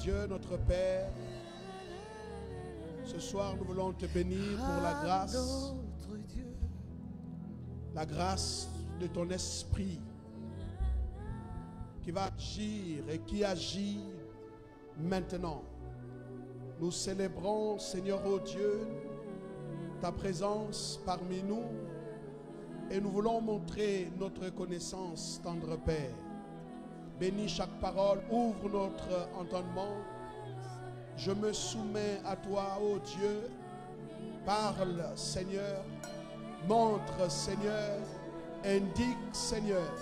Dieu, notre Père, ce soir nous voulons te bénir pour la grâce de ton esprit qui va agir et qui agit maintenant. Nous célébrons, Seigneur, ô Dieu, ta présence parmi nous et nous voulons montrer notre reconnaissance, tendre Père. Bénis chaque parole, ouvre notre entendement. Je me soumets à toi, ô Dieu. Parle, Seigneur. Montre, Seigneur. Indique, Seigneur.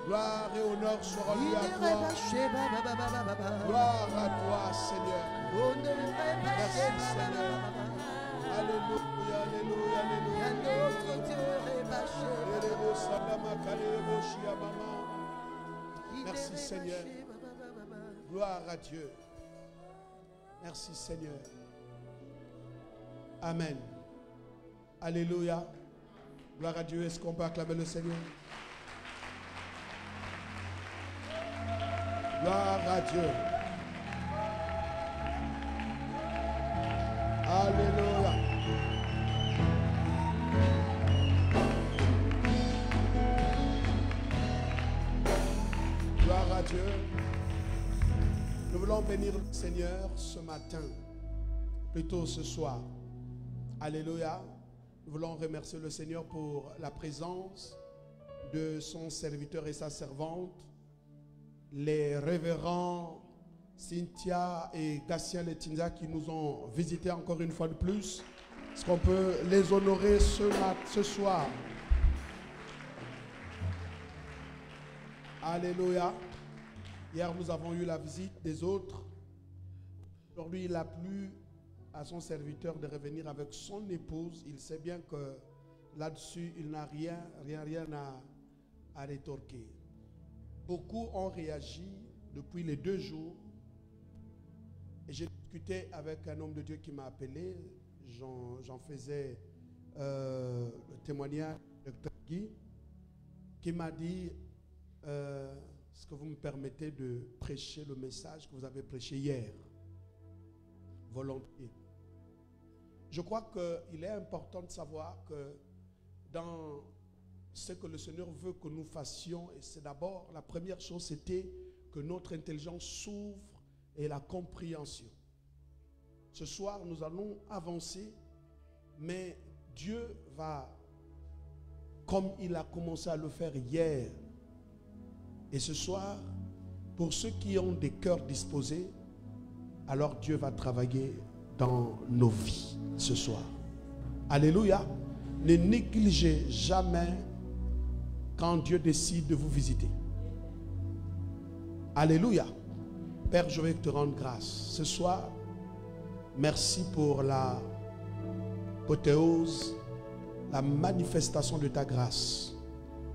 Gloire et honneur soient rendus à toi. Gloire à toi, Seigneur. Merci, Seigneur. Alléluia, alléluia, alléluia. Merci, Seigneur. Gloire à Dieu. Merci, Seigneur. Amen. Alléluia. Gloire à Dieu. Est-ce qu'on peut acclamer le Seigneur? Gloire à Dieu. Alléluia. Gloire à Dieu. Nous voulons bénir le Seigneur ce matin, plutôt ce soir. Alléluia. Nous voulons remercier le Seigneur pour la présence de son serviteur et sa servante, les révérends Cynthia et Gatien Letinza qui nous ont visités encore une fois de plus. Est-ce qu'on peut les honorer ce soir? Alléluia. Hier, nous avons eu la visite des autres. Aujourd'hui, il a plu à son serviteur de revenir avec son épouse. Il sait bien que là-dessus, il n'a rien à rétorquer. Beaucoup ont réagi depuis les 2 jours. Et j'ai discuté avec un homme de Dieu qui m'a appelé. J'en faisais le témoignage de Dr. Guy, qui m'a dit... est-ce que vous me permettez de prêcher le message que vous avez prêché hier? Volontiers. Je crois qu'il est important de savoir que dans ce que le Seigneur veut que nous fassions, et c'est d'abord, la première chose, c'était que notre intelligence s'ouvre et la compréhension. Ce soir, nous allons avancer, mais Dieu va, comme il a commencé à le faire hier, et ce soir, pour ceux qui ont des cœurs disposés, alors Dieu va travailler dans nos vies ce soir. Alléluia. Ne négligez jamais quand Dieu décide de vous visiter. Alléluia. Père, je vais te rendre grâce. Ce soir, merci pour la apothéose, la manifestation de ta grâce.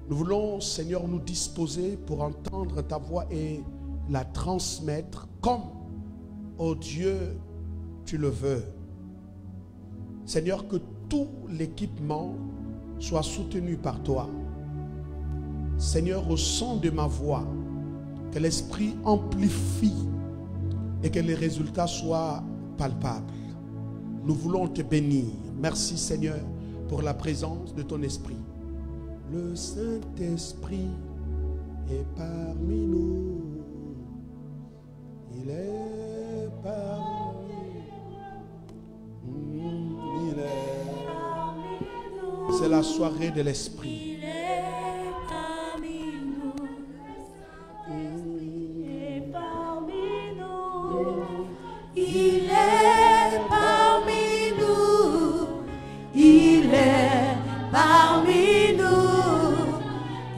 Nous voulons, Seigneur, nous disposer pour entendre ta voix et la transmettre comme, oh Dieu, tu le veux. Seigneur, que tout l'équipement soit soutenu par toi. Seigneur, au son de ma voix, que l'Esprit amplifie et que les résultats soient palpables. Nous voulons te bénir. Merci, Seigneur, pour la présence de ton Esprit. Le Saint-Esprit est parmi nous. Il est parmi nous. Il est. C'est la soirée de l'Esprit. Il est parmi nous. Il est parmi nous. Il est parmi nous. Il est parmi nous.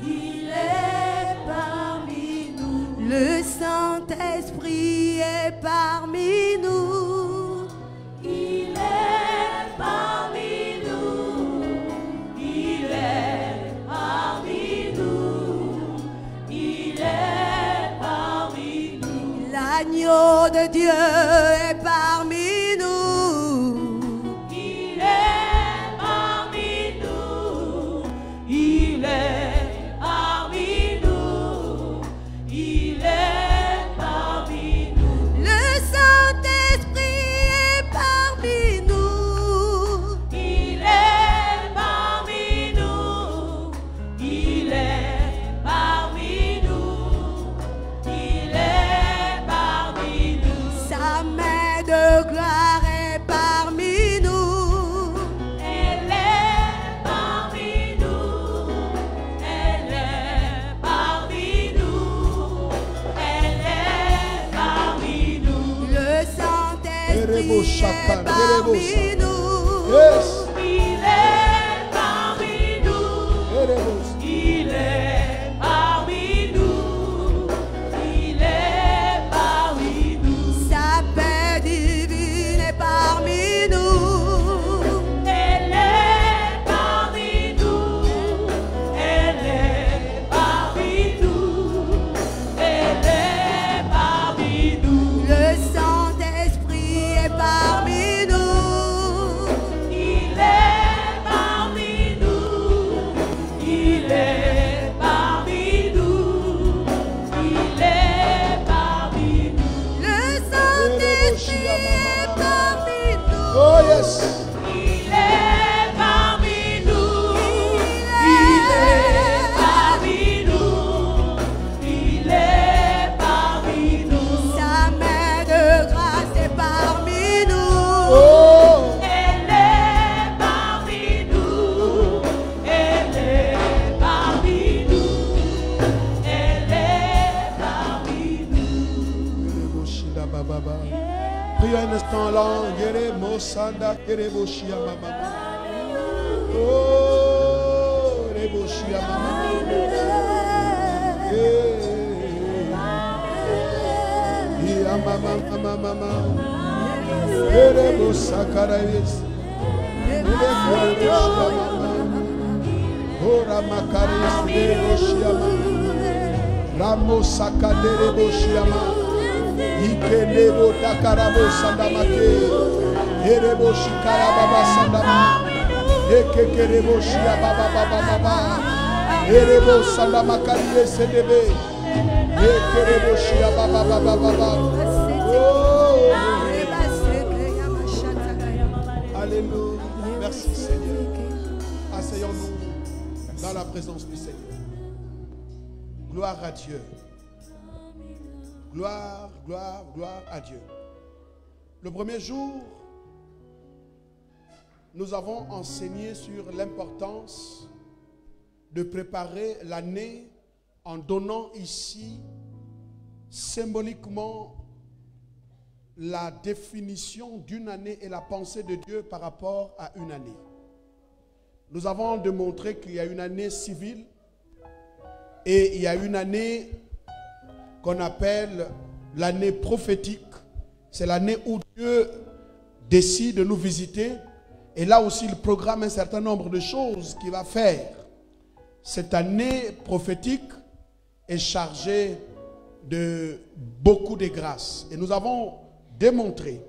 Il est parmi nous. Le Saint-Esprit est parmi nous. Il est parmi nous. Il est parmi nous. Il est parmi nous. L'agneau de Dieu est parmi nous. Il est parmi nous. Il est parmi nous. Il est parmi nous. Le Shaka, parmi Derebosa. nous. Yes. Il est parmi nous. Derebosa. Il est parmi nous. Il est parmi nous. Sa paix divine est parmi nous. Elle est parmi nous. Elle est parmi nous. Elle est parmi nous. Le Saint-Esprit est parmi nous. Il est parmi nous. Il est parmi nous. Il est parmi nous. Le Saint-Esprit est parmi nous. Oh yes. Il est parmi nous. Il est parmi nous. Il est parmi nous. Sa main de grâce est parmi nous. Oh. Elle est parmi nous. Elle est parmi nous. Elle est parmi nous. Dereboshida Baba. Priez un instant en langue. Deremosanda, Dereboshia Mama. Oh, Dereboshia Mama. Yeah, Mama, Mama. Derebosakaravis. Dereboshia Mama. Ora Makaris, Dereboshia Mama. Ramosaka, Dereboshia Mama. Ikelebo takarabo sandamake. Erebo shikara baba sandama. Ekekerebo shia baba baba baba. Erebo sandamakariye sedebe. Ekerebo shia baba baba baba. Oh. Alléluia. Merci Seigneur. Asseyons-nous dans la présence du Seigneur. Gloire à Dieu. Gloire, gloire, gloire à Dieu. Le premier jour, nous avons enseigné sur l'importance de préparer l'année en donnant ici symboliquement la définition d'une année et la pensée de Dieu par rapport à une année. Nous avons démontré qu'il y a une année civile et il y a une année qu'on appelle l'année prophétique. C'est l'année où Dieu décide de nous visiter. Et là aussi, il programme un certain nombre de choses qu'il va faire. Cette année prophétique est chargée de beaucoup de grâces. Et nous avons démontré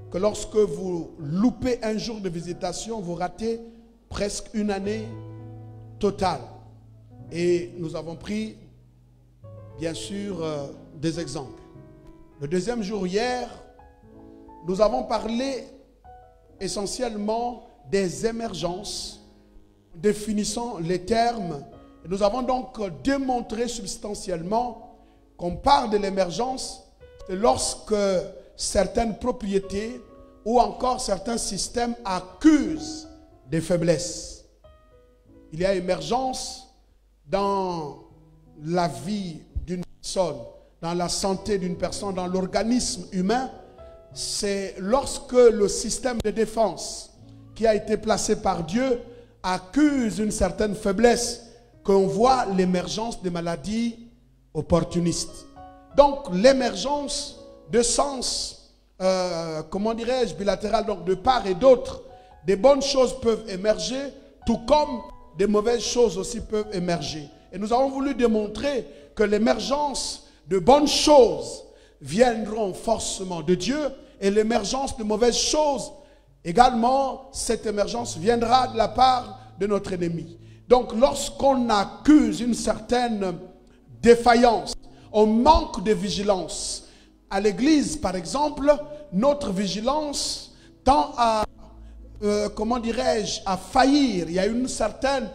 que lorsque vous loupez un jour de visitation, vous ratez presque une année totale. Et nous avons pris bien sûr des exemples. Le deuxième jour hier, nous avons parlé essentiellement des émergences, définissant les termes. Nous avons donc démontré substantiellement qu'on parle de l'émergence lorsque certaines propriétés ou encore certains systèmes accusent des faiblesses. Il y a émergence dans la vie d'une personne, dans la santé d'une personne, dans l'organisme humain. C'est lorsque le système de défense qui a été placé par Dieu accuse une certaine faiblesse qu'on voit l'émergence des maladies opportunistes. Donc l'émergence de sens, comment dirais-je, bilatéral, donc de part et d'autre, des bonnes choses peuvent émerger, tout comme des mauvaises choses aussi peuvent émerger. Et nous avons voulu démontrer que l'émergence de bonnes choses viendront forcément de Dieu et l'émergence de mauvaises choses, également, cette émergence viendra de la part de notre ennemi. Donc, lorsqu'on accuse une certaine défaillance, on manque de vigilance. À l'église, par exemple, notre vigilance tend à, comment dirais-je, à faillir. Il y a une certaine,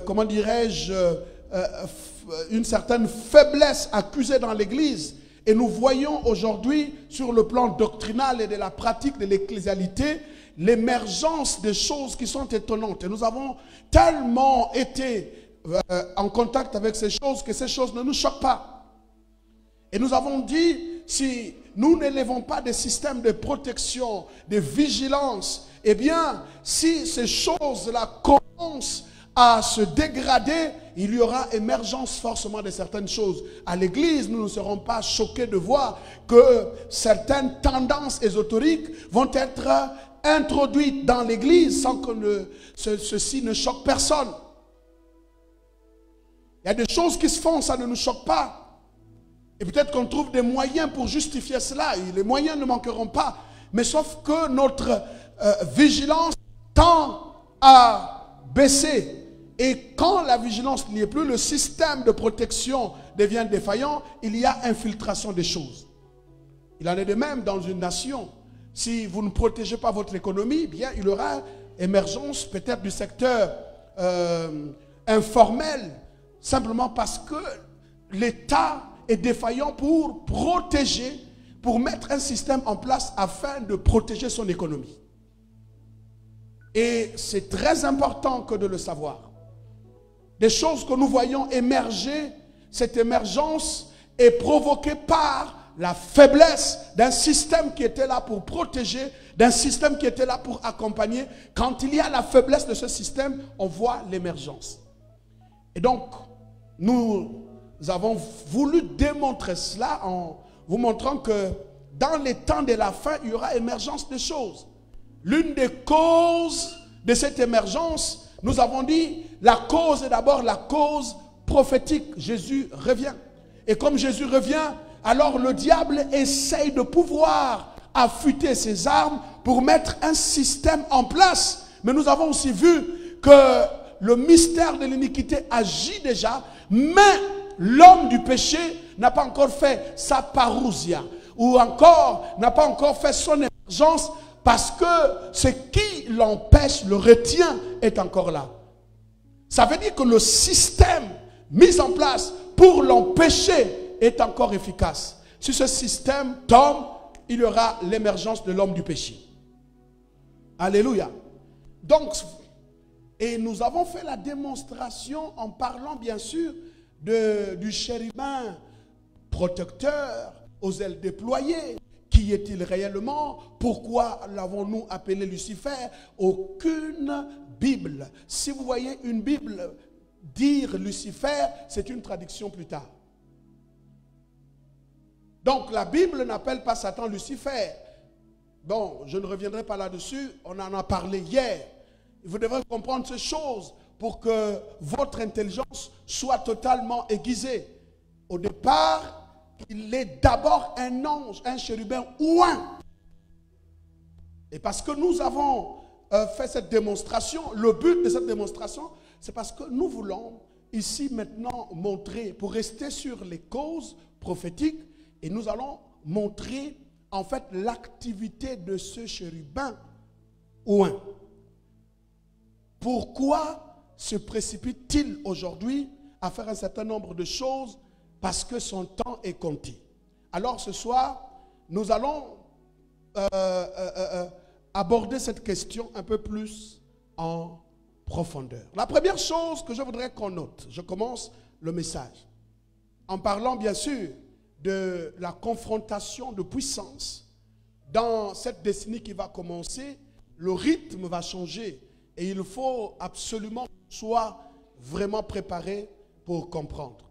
comment dirais-je, une certaine faiblesse accusée dans l'église. Et nous voyons aujourd'hui, sur le plan doctrinal et de la pratique de l'ecclésialité, l'émergence des choses qui sont étonnantes. Et nous avons tellement été en contact avec ces choses que ces choses ne nous choquent pas. Et nous avons dit, si nous n'élevons pas des systèmes de protection, de vigilance, eh bien, si ces choses-là commencent à se dégrader, il y aura émergence forcément de certaines choses. À l'église, nous ne serons pas choqués de voir que certaines tendances ésotériques vont être introduites dans l'église sans que ceci ne choque personne. Il y a des choses qui se font, ça ne nous choque pas. Et peut-être qu'on trouve des moyens pour justifier cela. Et les moyens ne manqueront pas. Mais sauf que notre vigilance tend à baisser. Et quand la vigilance n'y est plus, le système de protection devient défaillant, il y a infiltration des choses. Il en est de même dans une nation. Si vous ne protégez pas votre économie, bien, il y aura émergence peut-être du secteur informel, simplement parce que l'État est défaillant pour protéger, pour mettre un système en place afin de protéger son économie. Et c'est très important que de le savoir. Des choses que nous voyons émerger, cette émergence est provoquée par la faiblesse d'un système qui était là pour protéger, d'un système qui était là pour accompagner. Quand il y a la faiblesse de ce système, on voit l'émergence. Et donc, nous avons voulu démontrer cela en vous montrant que dans les temps de la fin, il y aura émergence de choses. L'une des causes de cette émergence, nous avons dit, la cause est d'abord la cause prophétique. Jésus revient. Et comme Jésus revient, alors le diable essaye de pouvoir affûter ses armes pour mettre un système en place. Mais nous avons aussi vu que le mystère de l'iniquité agit déjà, mais l'homme du péché n'a pas encore fait sa parousia, ou encore n'a pas encore fait son émergence, parce que ce qui l'empêche, le retient, est encore là. Ça veut dire que le système mis en place pour l'empêcher est encore efficace. Si ce système tombe, il y aura l'émergence de l'homme du péché. Alléluia. Donc, et nous avons fait la démonstration en parlant bien sûr du chérubin protecteur aux ailes déployées. Qui est-il réellement? Pourquoi l'avons-nous appelé Lucifer? Aucune Bible. Si vous voyez une Bible dire Lucifer, c'est une traduction plus tard. Donc la Bible n'appelle pas Satan Lucifer. Bon, je ne reviendrai pas là-dessus, on en a parlé hier. Vous devrez comprendre ces choses pour que votre intelligence soit totalement aiguisée. Au départ, il est d'abord un ange, un chérubin ouin. Et parce que nous avons fait cette démonstration, le but de cette démonstration, c'est parce que nous voulons ici maintenant montrer, pour rester sur les causes prophétiques, et nous allons montrer en fait l'activité de ce chérubin ouin. Pourquoi se précipite-t-il aujourd'hui à faire un certain nombre de choses? Parce que son temps est compté. Alors ce soir, nous allons aborder cette question un peu plus en profondeur. La première chose que je voudrais qu'on note, je commence le message, en parlant bien sûr de la confrontation de puissance. Dans cette décennie qui va commencer, le rythme va changer et il faut absolument soit vraiment préparé pour comprendre.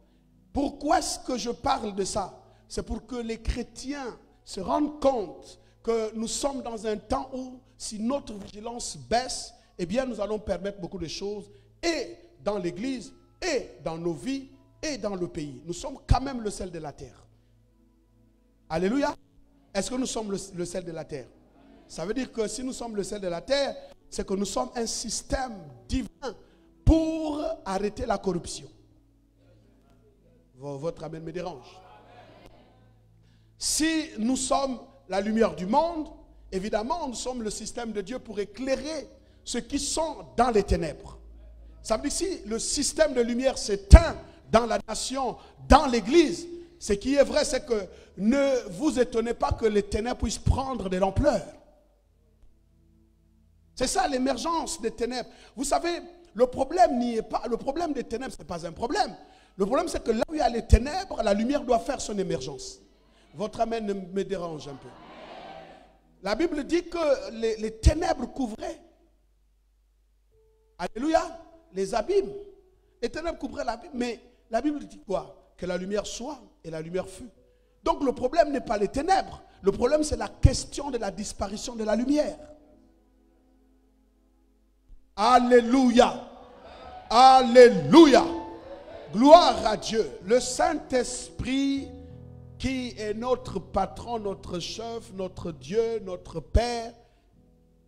Pourquoi est-ce que je parle de ça? C'est pour que les chrétiens se rendent compte que nous sommes dans un temps où, si notre vigilance baisse, eh bien nous allons permettre beaucoup de choses, et dans l'église, et dans nos vies, et dans le pays. Nous sommes quand même le sel de la terre. Alléluia. Est-ce que nous sommes le sel de la terre? Ça veut dire que si nous sommes le sel de la terre, c'est que nous sommes un système divin pour arrêter la corruption. Votre amen me dérange. Si nous sommes la lumière du monde, évidemment, nous sommes le système de Dieu pour éclairer ceux qui sont dans les ténèbres. Ça veut dire que si le système de lumière s'éteint dans la nation, dans l'église, ce qui est vrai, c'est que ne vous étonnez pas que les ténèbres puissent prendre de l'ampleur. C'est ça l'émergence des ténèbres. Vous savez, le problème n'y est pas. Le problème des ténèbres, ce n'est pas un problème. Le problème, c'est que là où il y a les ténèbres, la lumière doit faire son émergence. Votre amen me dérange un peu. La Bible dit que les ténèbres couvraient. Alléluia. Les abîmes. Les ténèbres couvraient l'abîme. Mais la Bible dit quoi? Que la lumière soit et la lumière fut. Donc le problème n'est pas les ténèbres. Le problème c'est la question de la disparition de la lumière. Alléluia. Alléluia. Gloire à Dieu. Le Saint-Esprit qui est notre patron, notre chef, notre Dieu, notre Père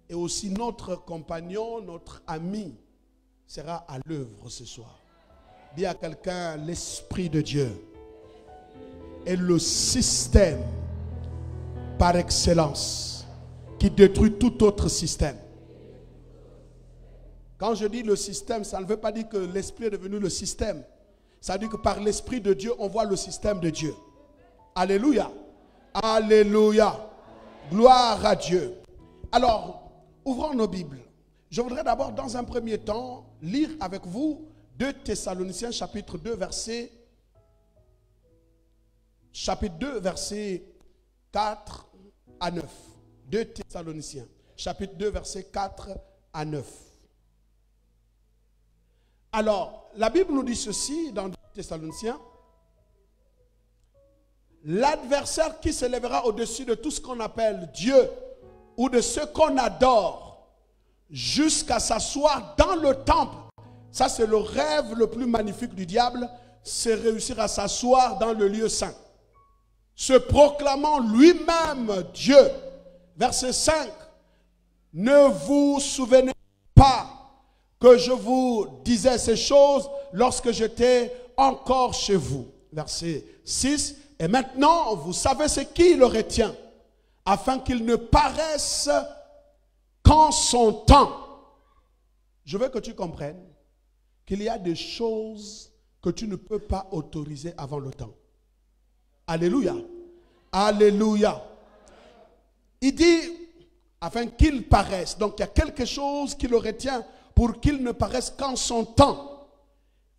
et aussi notre compagnon, notre ami sera à l'œuvre ce soir. Dis à quelqu'un, l'Esprit de Dieu est le système par excellence qui détruit tout autre système. Quand je dis le système, ça ne veut pas dire que l'Esprit est devenu le système. Ça veut dire que par l'Esprit de Dieu, on voit le système de Dieu. Alléluia. Alléluia. Gloire à Dieu. Alors, ouvrons nos Bibles. Je voudrais d'abord, dans un premier temps, lire avec vous 2 Thessaloniciens chapitre 2, verset 4 à 9. 2 Thessaloniciens, chapitre 2, verset 4 à 9. Alors, la Bible nous dit ceci dans 2 Thessaloniciens. L'adversaire qui s'élèvera au-dessus de tout ce qu'on appelle Dieu ou de ce qu'on adore jusqu'à s'asseoir dans le temple. Ça, c'est le rêve le plus magnifique du diable, c'est réussir à s'asseoir dans le lieu saint. Se proclamant lui-même Dieu. Verset 5. Ne vous souvenez pas que je vous disais ces choses lorsque j'étais encore chez vous. Verset 6. Et maintenant, vous savez ce qui le retient, afin qu'il ne paraisse qu'en son temps. Je veux que tu comprennes qu'il y a des choses que tu ne peux pas autoriser avant le temps. Alléluia. Alléluia. Il dit, afin qu'il paraisse. Donc, il y a quelque chose qui le retient pour qu'il ne paraisse qu'en son temps.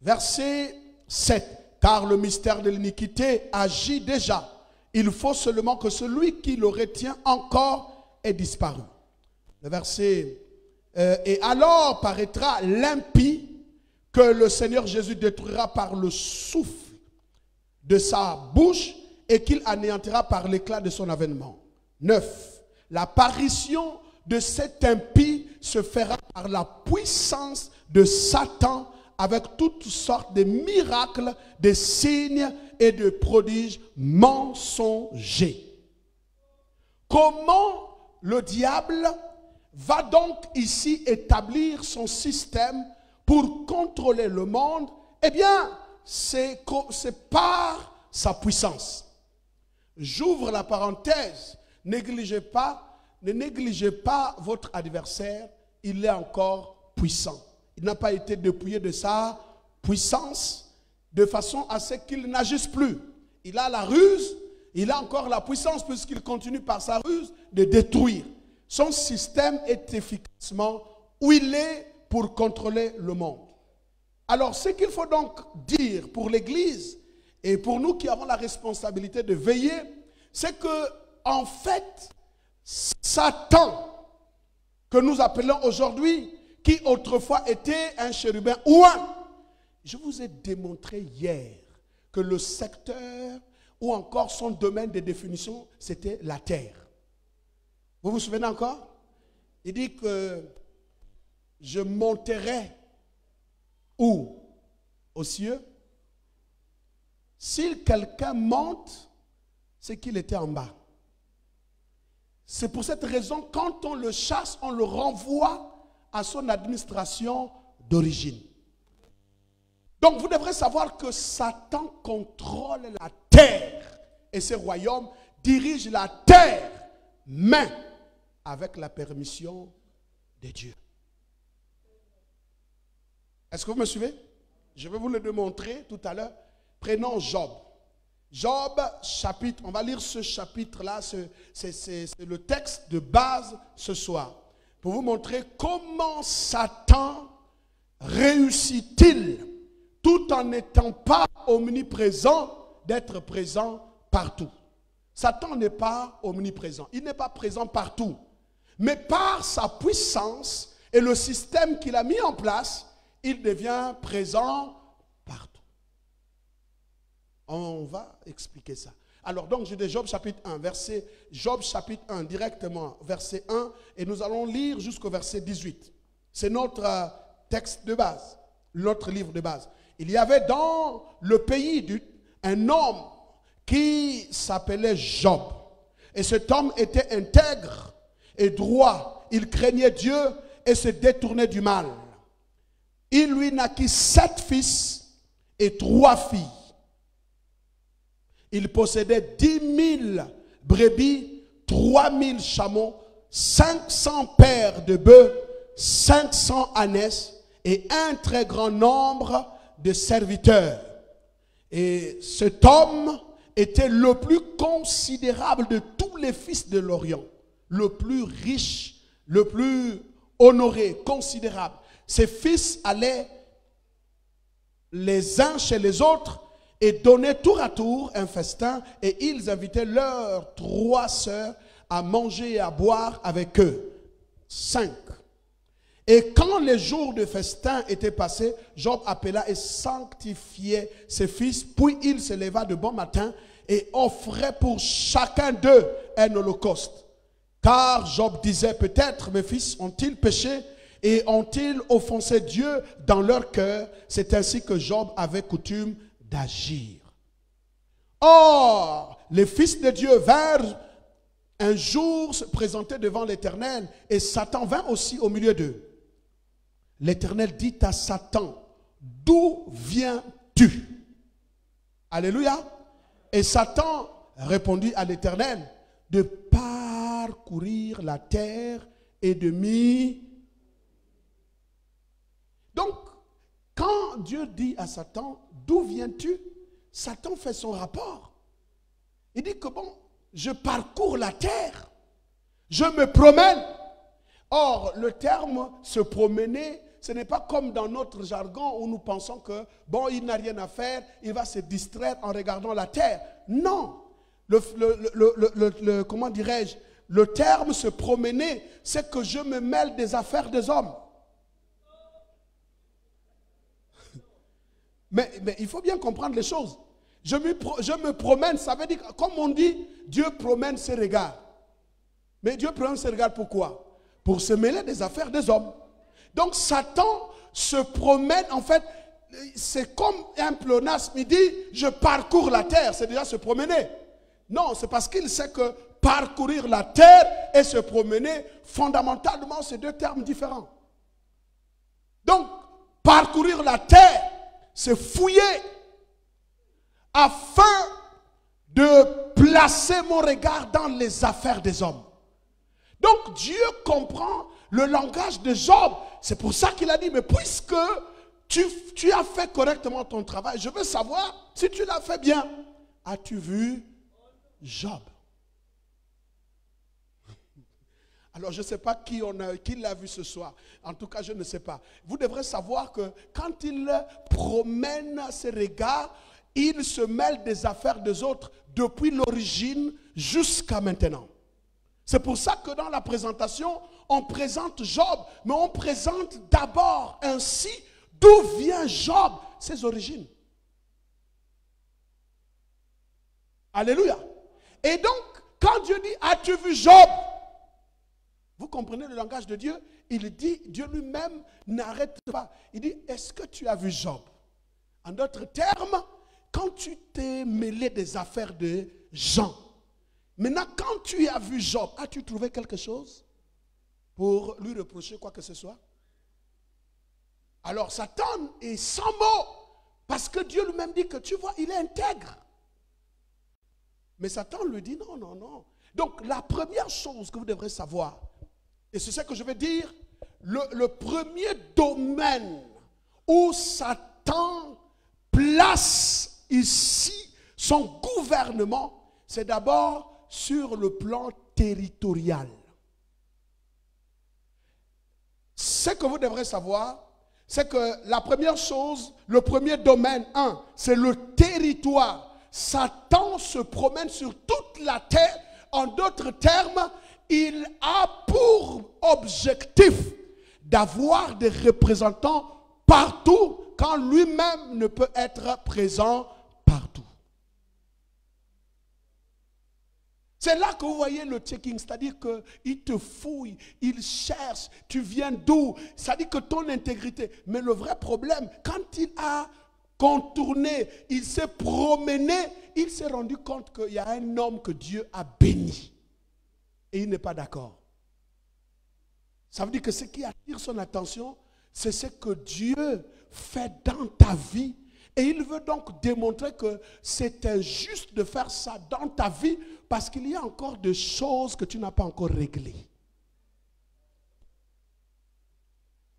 Verset 7. Car le mystère de l'iniquité agit déjà. Il faut seulement que celui qui le retient encore ait disparu. Le verset. Et alors paraîtra l'impie que le Seigneur Jésus détruira par le souffle de sa bouche et qu'il anéantira par l'éclat de son avènement. 9. L'apparition de cet impie se fera par la puissance de Satan avec toutes sortes de miracles, de signes et de prodiges mensongers. Comment le diable va donc ici établir son système pour contrôler le monde? Eh bien, c'est par sa puissance. J'ouvre la parenthèse. Ne négligez pas votre adversaire, il est encore puissant. Il n'a pas été dépouillé de sa puissance de façon à ce qu'il n'agisse plus. Il a la ruse, il a encore la puissance puisqu'il continue par sa ruse de détruire. Son système est efficacement huilé pour contrôler le monde. Alors, ce qu'il faut donc dire pour l'Église et pour nous qui avons la responsabilité de veiller, c'est que, en fait, Satan, que nous appelons aujourd'hui, qui autrefois était un chérubin ouin. Je vous ai démontré hier que le secteur ou encore son domaine de définition, c'était la terre. Vous vous souvenez encore? Il dit que je monterai où? Aux cieux. Si quelqu'un monte, c'est qu'il était en bas. C'est pour cette raison, quand on le chasse, on le renvoie à son administration d'origine. Donc vous devrez savoir que Satan contrôle la terre et ses royaumes dirigent la terre, mais avec la permission de Dieu. Est-ce que vous me suivez? Je vais vous le démontrer tout à l'heure. Prenons Job. Job, chapitre, on va lire ce chapitre-là, c'est le texte de base ce soir. Pour vous montrer comment Satan réussit-il, tout en n'étant pas omniprésent, d'être présent partout. Satan n'est pas omniprésent. Il n'est pas présent partout. Mais par sa puissance et le système qu'il a mis en place, il devient présent partout. On va expliquer ça. Alors donc, j'ai dit Job chapitre 1, Job chapitre 1, directement, verset 1, et nous allons lire jusqu'au verset 18. C'est notre texte de base, notre livre de base. Il y avait dans le pays un homme qui s'appelait Job. Et cet homme était intègre et droit. Il craignait Dieu et se détournait du mal. Il lui naquit 7 fils et 3 filles. Il possédait 10 000 brebis, 3 000 chameaux, 500 paires de bœufs, 500 ânesses et un très grand nombre de serviteurs. Et cet homme était le plus considérable de tous les fils de l'Orient, le plus riche, le plus honoré, considérable. Ses fils allaient les uns chez les autres et donnaient tour à tour un festin, et ils invitaient leurs 3 sœurs à manger et à boire avec eux. 5. Et quand les jours de festin étaient passés, Job appela et sanctifiait ses fils, puis il se leva de bon matin et offrait pour chacun d'eux un holocauste. Car Job disait, peut-être mes fils ont-ils péché et ont-ils offensé Dieu dans leur cœur? C'est ainsi que Job avait coutume d'agir. Or, les fils de Dieu vinrent un jour se présenter devant l'Éternel, et Satan vint aussi au milieu d'eux. L'Éternel dit à Satan, d'où viens-tu? Alléluia. Et Satan répondit à l'Éternel, de parcourir la terre et de m'y... Donc, quand Dieu dit à Satan, d'où viens-tu? Satan fait son rapport. Il dit que bon, je parcours la terre, je me promène. Or, le terme se promener, ce n'est pas comme dans notre jargon où nous pensons que, bon, il n'a rien à faire, il va se distraire en regardant la terre. Non. Comment dirais-je? Le terme se promener, c'est que je me mêle des affaires des hommes. Mais il faut bien comprendre les choses. Je me promène, ça veut dire, comme on dit, Dieu promène ses regards. Mais Dieu promène ses regards pourquoi? Pour se mêler des affaires des hommes. Donc Satan se promène, en fait, c'est comme un pléonasme. Il dit, je parcours la terre, c'est déjà se promener. Non, c'est parce qu'il sait que parcourir la terre et se promener, fondamentalement, c'est 2 termes différents. Donc, parcourir la terre, c'est fouiller afin de placer mon regard dans les affaires des hommes. Donc Dieu comprend le langage de Job. C'est pour ça qu'il a dit, mais puisque tu as fait correctement ton travail, je veux savoir si tu l'as fait bien. As-tu vu Job? Alors je ne sais pas qui l'a vu ce soir. En tout cas, je ne sais pas. Vous devrez savoir que quand il promène ses regards, il se mêle des affaires des autres depuis l'origine jusqu'à maintenant. C'est pour ça que dans la présentation, on présente Job, mais on présente d'abord ainsi d'où vient Job, ses origines. Alléluia. Et donc, quand Dieu dit, as-tu vu Job? Vous comprenez le langage de Dieu? Il dit, Dieu lui-même n'arrête pas. Il dit, est-ce que tu as vu Job? En d'autres termes, quand tu t'es mêlé des affaires de gens, maintenant quand tu as vu Job, as-tu trouvé quelque chose pour lui reprocher quoi que ce soit? Alors Satan est sans mots, parce que Dieu lui-même dit que tu vois, il est intègre. Mais Satan lui dit non, non, non. Donc la première chose que vous devrez savoir, et c'est ce que je vais dire, le premier domaine où Satan place ici son gouvernement, c'est d'abord sur le plan territorial. Ce que vous devrez savoir, c'est que la première chose, le premier domaine, c'est le territoire. Satan se promène sur toute la terre. En d'autres termes, il a pour objectif d'avoir des représentants partout quand lui-même ne peut être présent partout. C'est là que vous voyez le checking, c'est-à-dire qu'il te fouille, il cherche, tu viens d'où, c'est-à-dire que ton intégrité. Mais le vrai problème, quand il a contourné, il s'est promené, il s'est rendu compte qu'il y a un homme que Dieu a béni. Et il n'est pas d'accord. Ça veut dire que ce qui attire son attention, c'est ce que Dieu fait dans ta vie. Et il veut donc démontrer que c'est injuste de faire ça dans ta vie parce qu'il y a encore des choses que tu n'as pas encore réglées.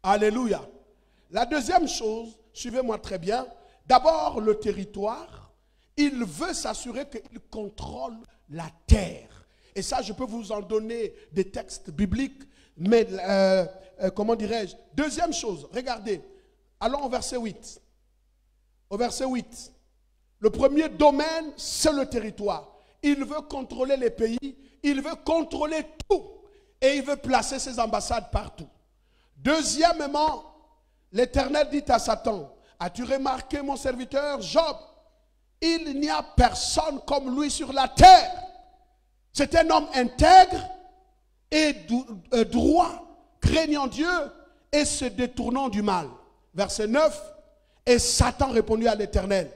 Alléluia. La deuxième chose, suivez-moi très bien. D'abord, le territoire. Il veut s'assurer qu'il contrôle la terre. Et ça, je peux vous en donner des textes bibliques. Mais, comment dirais-je? Deuxième chose, regardez. Allons au verset 8. Au verset 8. Le premier domaine, c'est le territoire. Il veut contrôler les pays. Il veut contrôler tout. Et il veut placer ses ambassades partout. Deuxièmement, l'Éternel dit à Satan, as-tu remarqué mon serviteur Job? Il n'y a personne comme lui sur la terre. C'est un homme intègre et droit, craignant Dieu et se détournant du mal. Verset 9. Et Satan répondit à l'Éternel,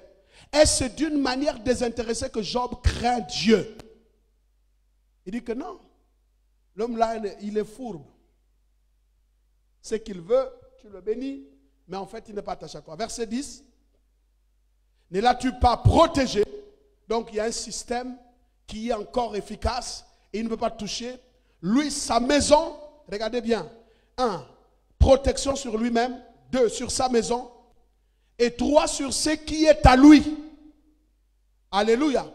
est-ce d'une manière désintéressée que Job craint Dieu? Il dit que non. L'homme là, il est fourbe. Ce qu'il veut, tu le bénis, mais en fait, il n'est pas attaché à toi. Verset 10. Ne l'as-tu pas protégé? Donc, il y a un système qui est encore efficace et il ne peut pas toucher. Lui, sa maison, regardez bien. 1. Protection sur lui-même. 2. Sur sa maison. Et 3. Sur ce qui est à lui. Alléluia.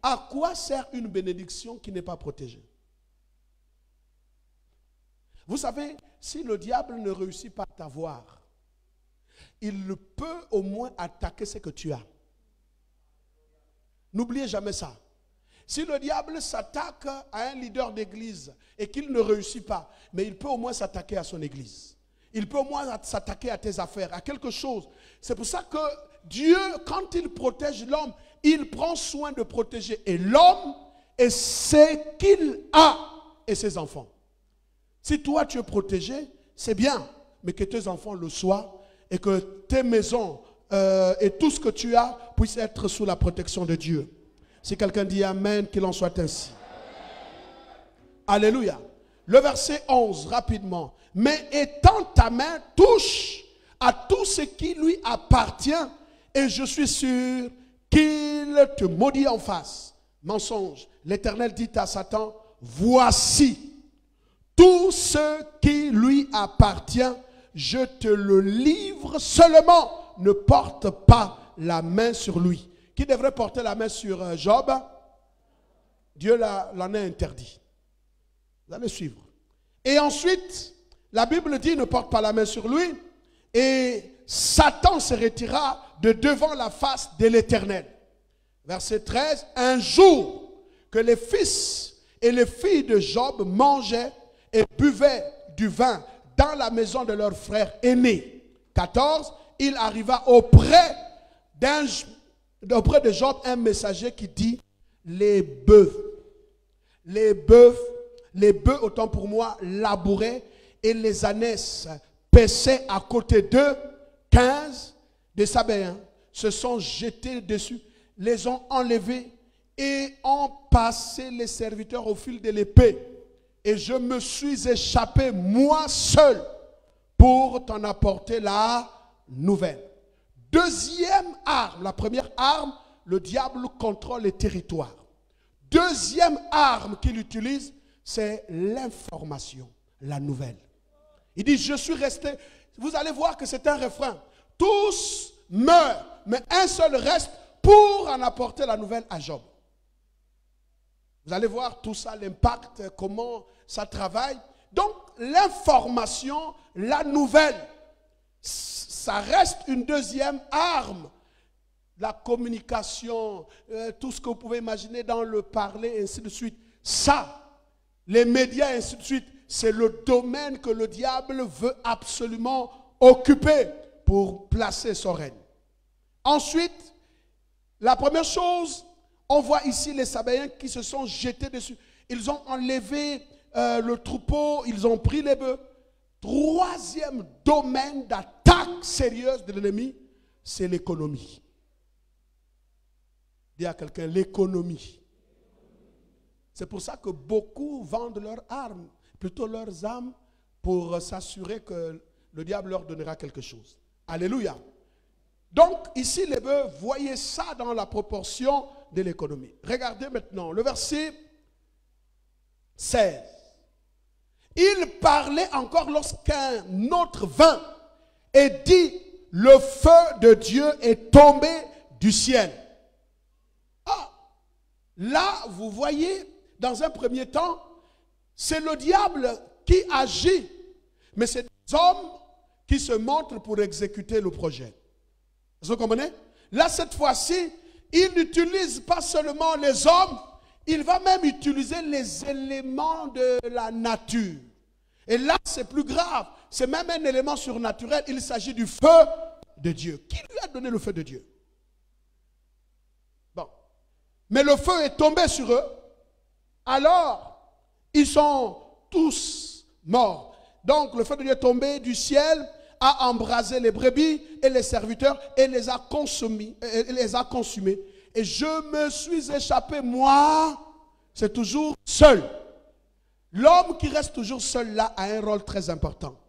À quoi sert une bénédiction qui n'est pas protégée? Vous savez, si le diable ne réussit pas à t'avoir, il peut au moins attaquer ce que tu as. N'oubliez jamais ça. Si le diable s'attaque à un leader d'église et qu'il ne réussit pas, mais il peut au moins s'attaquer à son église. Il peut au moins s'attaquer à tes affaires, à quelque chose. C'est pour ça que Dieu, quand il protège l'homme, il prend soin de protéger et l'homme et ce qu'il a et ses enfants. Si toi tu es protégé, c'est bien, mais que tes enfants le soient et que tes maisons et tout ce que tu as puissent être sous la protection de Dieu. Si quelqu'un dit Amen, qu'il en soit ainsi. Alléluia. Le verset 11, rapidement. Mais étends ta main, touche à tout ce qui lui appartient et je suis sûr qu'il te maudit en face. Mensonge. L'Éternel dit à Satan, voici tout ce qui lui appartient, je te le livre, seulement ne porte pas la main sur lui. Qui devrait porter la main sur Job? Dieu l'en a interdit. Vous allez suivre. Et ensuite, la Bible dit ne porte pas la main sur lui. Et Satan se retira de devant la face de l'Éternel. Verset 13. Un jour que les fils et les filles de Job mangeaient et buvaient du vin dans la maison de leur frère aîné. 14. Il arriva auprès de Job un messager qui dit les bœufs, autant pour moi, labouraient et les ânesses paissaient à côté d'eux. 15 des Sabéens se sont jetés dessus, les ont enlevés et ont passé les serviteurs au fil de l'épée. Et je me suis échappé moi seul pour t'en apporter la nouvelle. Deuxième arme, la première arme, le diable contrôle les territoires. Deuxième arme qu'il utilise, c'est l'information, la nouvelle. Il dit, je suis resté, vous allez voir que c'est un refrain. Tous meurent, mais un seul reste pour en apporter la nouvelle à Job. Vous allez voir tout ça, l'impact, comment ça travaille. Donc, l'information, la nouvelle, ça reste une deuxième arme la communication, tout ce que vous pouvez imaginer dans le parler, et ainsi de suite. Ça, les médias, et ainsi de suite, c'est le domaine que le diable veut absolument occuper pour placer son règne. Ensuite, la première chose, on voit ici les Sabéens qui se sont jetés dessus. Ils ont enlevé le troupeau, ils ont pris les bœufs. Troisième domaine d'attaque sérieuse de l'ennemi, c'est l'économie. Dis à quelqu'un, l'économie. C'est pour ça que beaucoup vendent leurs armes, plutôt leurs âmes, pour s'assurer que le diable leur donnera quelque chose. Alléluia. Donc, ici, les bœufs, voyez ça dans la proportion de l'économie. Regardez maintenant le verset 16. Il parlait encore lorsqu'un autre vint et dit, le feu de Dieu est tombé du ciel. Ah, là, vous voyez, dans un premier temps, c'est le diable qui agit, mais c'est des hommes qui se montrent pour exécuter le projet. Vous comprenez? Là, cette fois-ci, il n'utilise pas seulement les hommes, il va même utiliser les éléments de la nature. Et là, c'est plus grave. C'est même un élément surnaturel. Il s'agit du feu de Dieu. Qui lui a donné le feu de Dieu? Bon. Mais le feu est tombé sur eux. Alors, ils sont tous morts. Donc, le feu de Dieu est tombé du ciel, a embrasé les brebis et les serviteurs et les a consumés. Et je me suis échappé, moi, c'est toujours seul. L'homme qui reste toujours seul là a un rôle très important.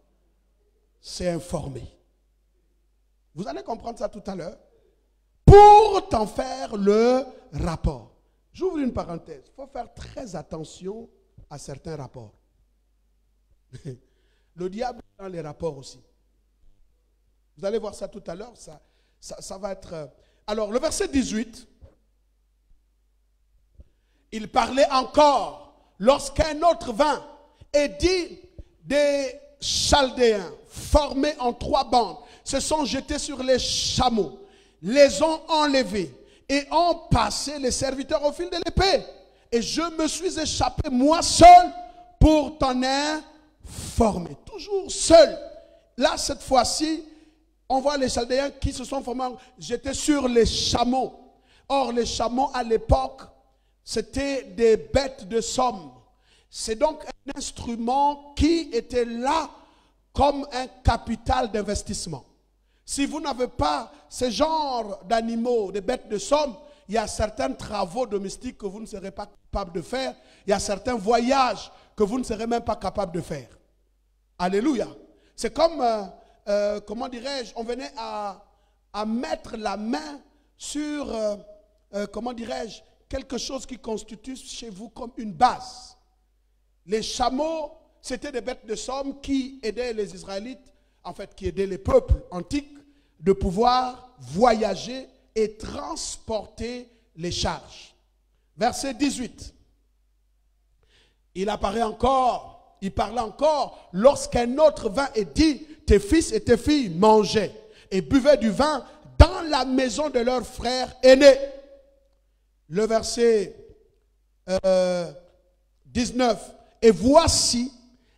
C'est informer. Vous allez comprendre ça tout à l'heure. Pour t'en faire le rapport. J'ouvre une parenthèse. Il faut faire très attention à certains rapports. Le diable est dans les rapports aussi. Vous allez voir ça tout à l'heure. Ça va être... Alors, le verset 18. Il parlait encore lorsqu'un autre vint et dit, des Chaldéens formés en 3 bandes se sont jetés sur les chameaux, les ont enlevés et ont passé les serviteurs au fil de l'épée. Et je me suis échappé moi seul pour t'en informer. Toujours seul. Là, cette fois-ci, on voit les Chaldéens qui se sont formés, jetés sur les chameaux. Or, les chameaux à l'époque, c'était des bêtes de somme. C'est donc un instrument qui était là comme un capital d'investissement. Si vous n'avez pas ce genre d'animaux, de bêtes de somme, il y a certains travaux domestiques que vous ne serez pas capable de faire. Il y a certains voyages que vous ne serez même pas capable de faire. Alléluia. C'est comme, comment dirais-je, on venait à mettre la main sur, comment dirais-je, quelque chose qui constitue chez vous comme une base. Les chameaux, c'était des bêtes de somme qui aidaient les Israélites, en fait, qui aidaient les peuples antiques de pouvoir voyager et transporter les charges. Verset 18. Il apparaît encore, il parlait encore, lorsqu'un autre vint et dit, tes fils et tes filles mangeaient et buvaient du vin dans la maison de leur frère aîné. Le verset 19. Et voici,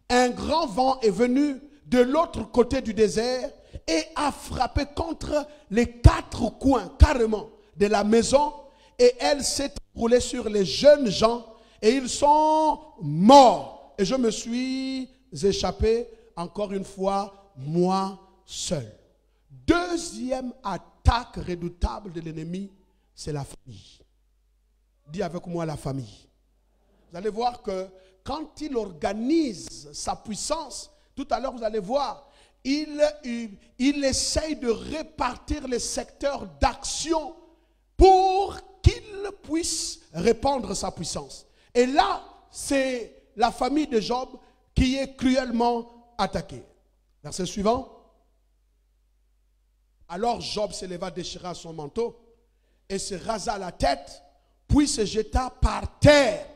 un grand vent est venu de l'autre côté du désert et a frappé contre les 4 coins, carrément, de la maison. Et elle s'est roulée sur les jeunes gens et ils sont morts. Et je me suis échappé, encore une fois, moi seul. Deuxième attaque redoutable de l'ennemi, c'est la famille. Dis avec moi la famille. Vous allez voir que quand il organise sa puissance, tout à l'heure vous allez voir, il essaye de répartir les secteurs d'action pour qu'il puisse répandre sa puissance. Et là, c'est la famille de Job qui est cruellement attaquée. Verset suivant. Alors Job s'éleva, déchira son manteau et se rasa la tête, puis se jeta par terre.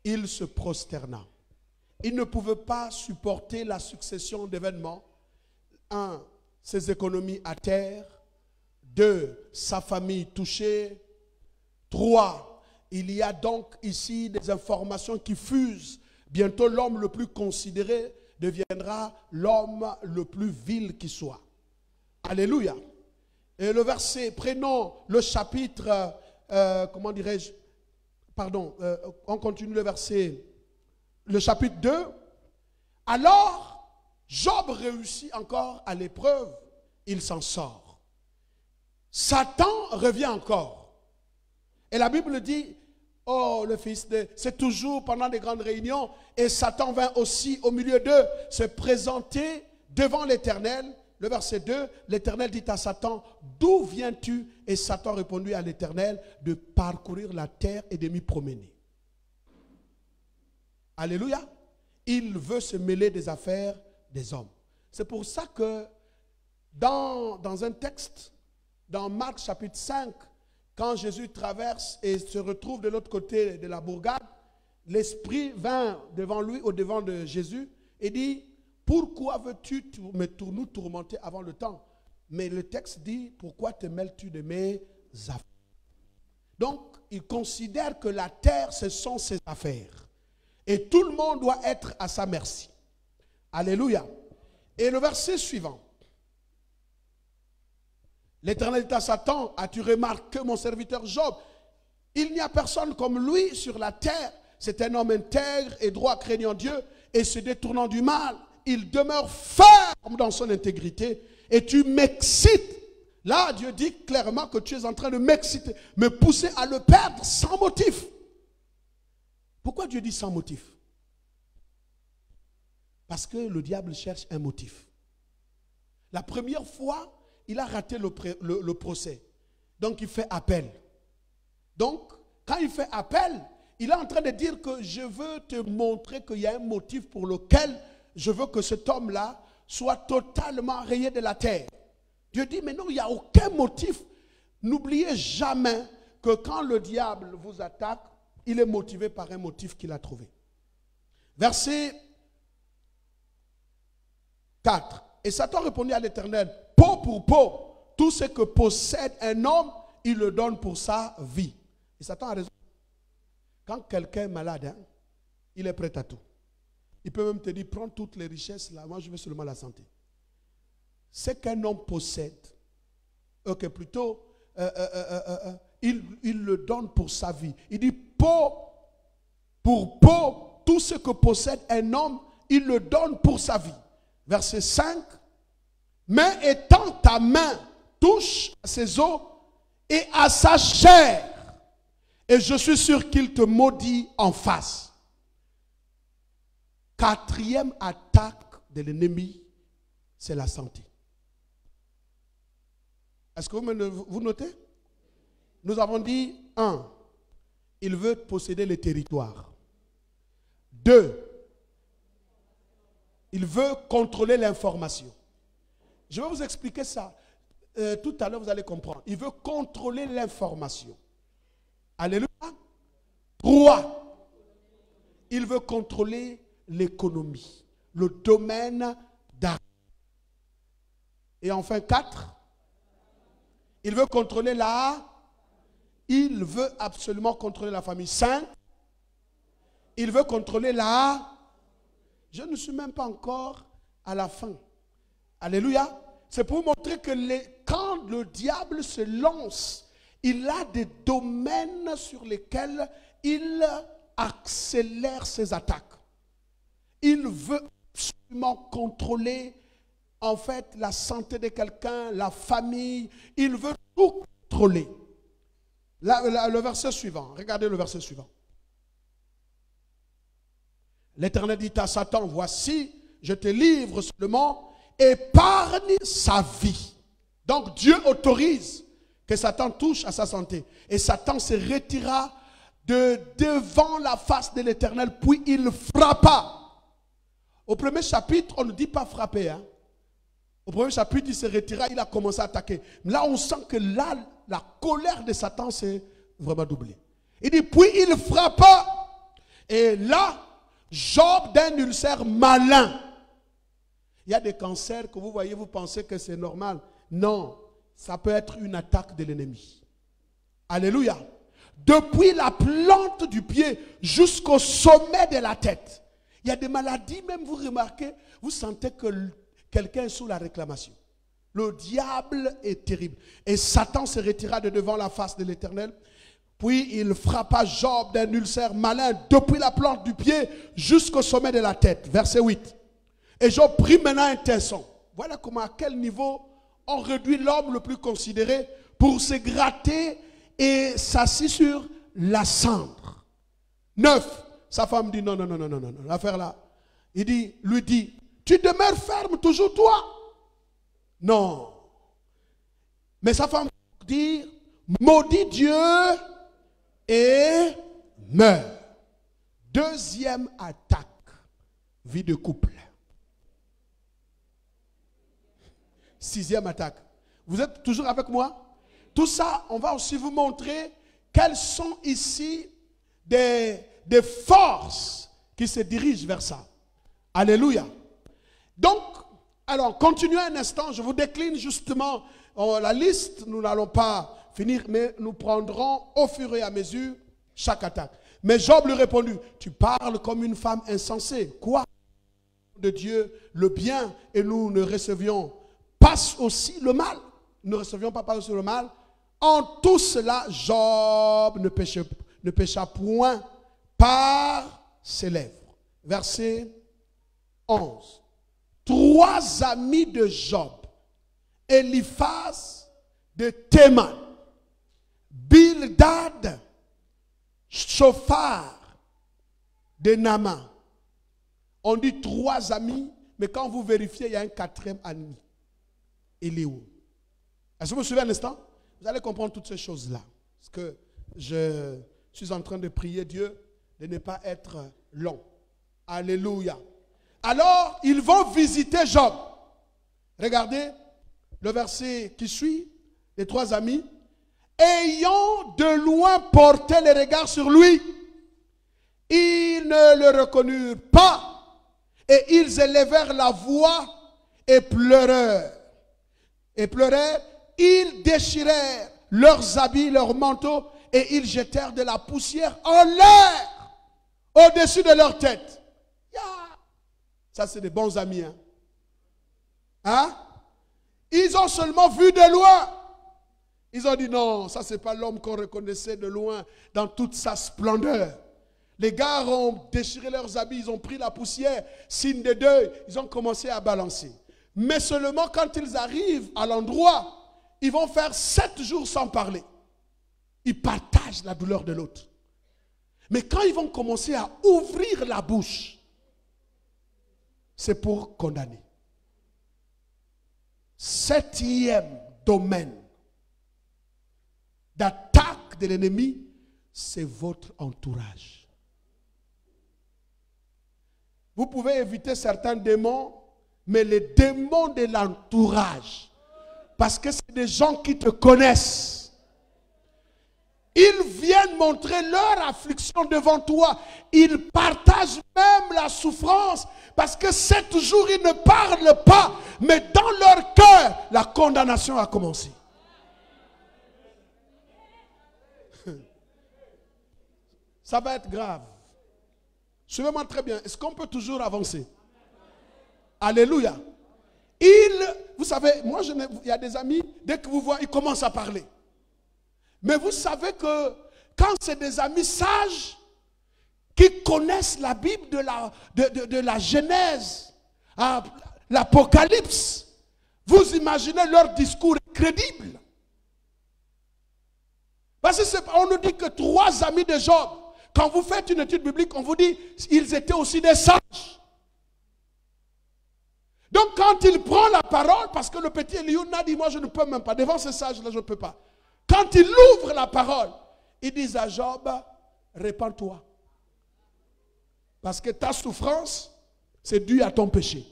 Il se prosterna. Il ne pouvait pas supporter la succession d'événements. 1. Ses économies à terre. 2. 2, sa famille touchée. 3, il y a donc ici des informations qui fusent. Bientôt, l'homme le plus considéré deviendra l'homme le plus vil qui soit. Alléluia. Et le verset, prenons le chapitre, comment dirais-je, pardon, on continue le verset, le chapitre 2. Alors, Job réussit encore à l'épreuve, il s'en sort. Satan revient encore. Et la Bible dit, oh le fils de... C'est toujours pendant des grandes réunions, et Satan vint aussi au milieu d'eux se présenter devant l'Éternel. Le verset 2, l'Éternel dit à Satan, d'où viens-tu? Et Satan répondit à l'Éternel, de parcourir la terre et de m'y promener. Alléluia. Il veut se mêler des affaires des hommes. C'est pour ça que dans un texte, dans Marc chapitre 5, quand Jésus traverse et se retrouve de l'autre côté de la bourgade, l'Esprit vint devant lui, au devant de Jésus, et dit, pourquoi veux-tu nous tourmenter avant le temps? Mais le texte dit, pourquoi te mêles-tu de mes affaires? Donc, il considère que la terre, ce sont ses affaires. Et tout le monde doit être à sa merci. Alléluia. Et le verset suivant. L'Éternel dit à Satan, as-tu remarqué mon serviteur Job? Il n'y a personne comme lui sur la terre. C'est un homme intègre et droit, craignant Dieu et se détournant du mal. Il demeure ferme dans son intégrité et tu m'excites. Là, Dieu dit clairement que tu es en train de m'exciter, me pousser à le perdre sans motif. Pourquoi Dieu dit sans motif? Parce que le diable cherche un motif. La première fois, il a raté le procès. Donc, il fait appel. Donc, quand il fait appel, il est en train de dire que je veux te montrer qu'il y a un motif pour lequel je veux que cet homme-là soit totalement rayé de la terre. Dieu dit, mais non, il n'y a aucun motif. N'oubliez jamais que quand le diable vous attaque, il est motivé par un motif qu'il a trouvé. Verset 4. Et Satan répondit à l'Éternel, peau pour peau, tout ce que possède un homme, il le donne pour sa vie. Et Satan a raison. Quand quelqu'un est malade, hein, il est prêt à tout. Il peut même te dire, prends toutes les richesses, là, moi je veux seulement la santé. Ce qu'un homme possède, ok, plutôt, il le donne pour sa vie. Il dit, peau pour peau, tout ce que possède un homme, il le donne pour sa vie. Verset 5, mais étends ta main, touche à ses os et à sa chair, et je suis sûr qu'il te maudit en face. Quatrième attaque de l'ennemi, c'est la santé. Est-ce que vous notez? Nous avons dit, 1, il veut posséder les territoires. 2, il veut contrôler l'information. Je vais vous expliquer ça. Tout à l'heure, vous allez comprendre. Il veut contrôler l'information. Alléluia. 3, il veut contrôler l'économie, le domaine d'art. Et enfin 4, il veut contrôler il veut absolument contrôler la famille. 5, il veut contrôler je ne suis même pas encore à la fin. Alléluia. C'est pour vous montrer que quand le diable se lance, il a des domaines sur lesquels il accélère ses attaques. Il veut absolument contrôler, en fait, la santé de quelqu'un, la famille. Il veut tout contrôler. Le verset suivant. Regardez le verset suivant. L'Éternel dit à Satan, voici, je te livre seulement, épargne sa vie. Donc Dieu autorise que Satan touche à sa santé. Et Satan se retira devant la face de l'Éternel, puis il frappa. Au premier chapitre, on ne dit pas frapper. Hein? Au premier chapitre, il se retira, il a commencé à attaquer. Là, on sent que là, la colère de Satan s'est vraiment doublée. Il dit, puis il frappa. Et là, Job d'un ulcère malin. Il y a des cancers que vous voyez, vous pensez que c'est normal. Non, ça peut être une attaque de l'ennemi. Alléluia. Depuis la plante du pied jusqu'au sommet de la tête. Il y a des maladies, même vous remarquez, vous sentez que quelqu'un est sous la réclamation. Le diable est terrible. Et Satan se retira de devant la face de l'Éternel. Puis il frappa Job d'un ulcère malin depuis la plante du pied jusqu'au sommet de la tête. Verset 8. Et Job prit maintenant un tesson. Voilà comment, à quel niveau on réduit l'homme le plus considéré pour se gratter et s'assit sur la cendre. 9. Sa femme dit non, l'affaire là. Lui dit, tu demeures ferme toujours toi. Non. Mais sa femme dit, maudit Dieu et meurt. Deuxième attaque, vie de couple. Sixième attaque. Vous êtes toujours avec moi? Tout ça, on va aussi vous montrer quelles sont ici des forces qui se dirigent vers ça. Alléluia. Donc, alors, continuez un instant. Je vous décline justement la liste. Nous n'allons pas finir, mais nous prendrons au fur et à mesure chaque attaque. Mais Job lui répondit, tu parles comme une femme insensée. Quoi? De Dieu, le bien, et nous ne recevions pas aussi le mal. Nous ne recevions pas aussi le mal. En tout cela, Job ne pécha point par ses lèvres. Verset 11. 3 amis de Job, Eliphaz de Théman, Bildad, Shophar de Naaman. On dit 3 amis, mais quand vous vérifiez, il y a un 4e ami. Il est où? Est-ce que vous me suivez un instant? Vous allez comprendre toutes ces choses-là. Parce que je suis en train de prier Dieu de ne pas être long. Alléluia. Alors, ils vont visiter Job. Regardez le verset qui suit, les 3 amis. Ayant de loin porté les regards sur lui, ils ne le reconnurent pas et ils élevèrent la voix et pleurèrent. Ils déchirèrent leurs habits, leurs manteaux et ils jetèrent de la poussière en l'air au-dessus de leur tête. Ça, c'est des bons amis. Hein? Ils ont seulement vu de loin. Ils ont dit non, ça, c'est pas l'homme qu'on reconnaissait de loin dans toute sa splendeur. Les gars ont déchiré leurs habits, ils ont pris la poussière, signe de deuil, ils ont commencé à balancer. Mais seulement quand ils arrivent à l'endroit, ils vont faire 7 jours sans parler. Ils partagent la douleur de l'autre. Mais quand ils vont commencer à ouvrir la bouche, c'est pour condamner. 7e domaine d'attaque de l'ennemi, c'est votre entourage. Vous pouvez éviter certains démons, mais les démons de l'entourage, parce que c'est des gens qui te connaissent. Ils viennent montrer leur affliction devant toi. Ils partagent même la souffrance. Parce que 7 jours, ils ne parlent pas. Mais dans leur cœur, la condamnation a commencé. Ça va être grave. Suivez-moi très bien. Est-ce qu'on peut toujours avancer? Alléluia. Vous savez, moi, il y a des amis, dès que vous voyez, ils commencent à parler. Mais vous savez que quand c'est des amis sages qui connaissent la Bible de la Genèse à l'Apocalypse, vous imaginez leur discours crédible. Parce qu'on nous dit que 3 amis de Job, quand vous faites une étude biblique, on vous dit qu'ils étaient aussi des sages. Donc quand il prend la parole, parce que le petit Eliud a dit, moi je ne peux même pas, devant ces sages-là je ne peux pas. Quand il ouvre la parole, il dit à Job, répands-toi. Parce que ta souffrance, c'est dû à ton péché.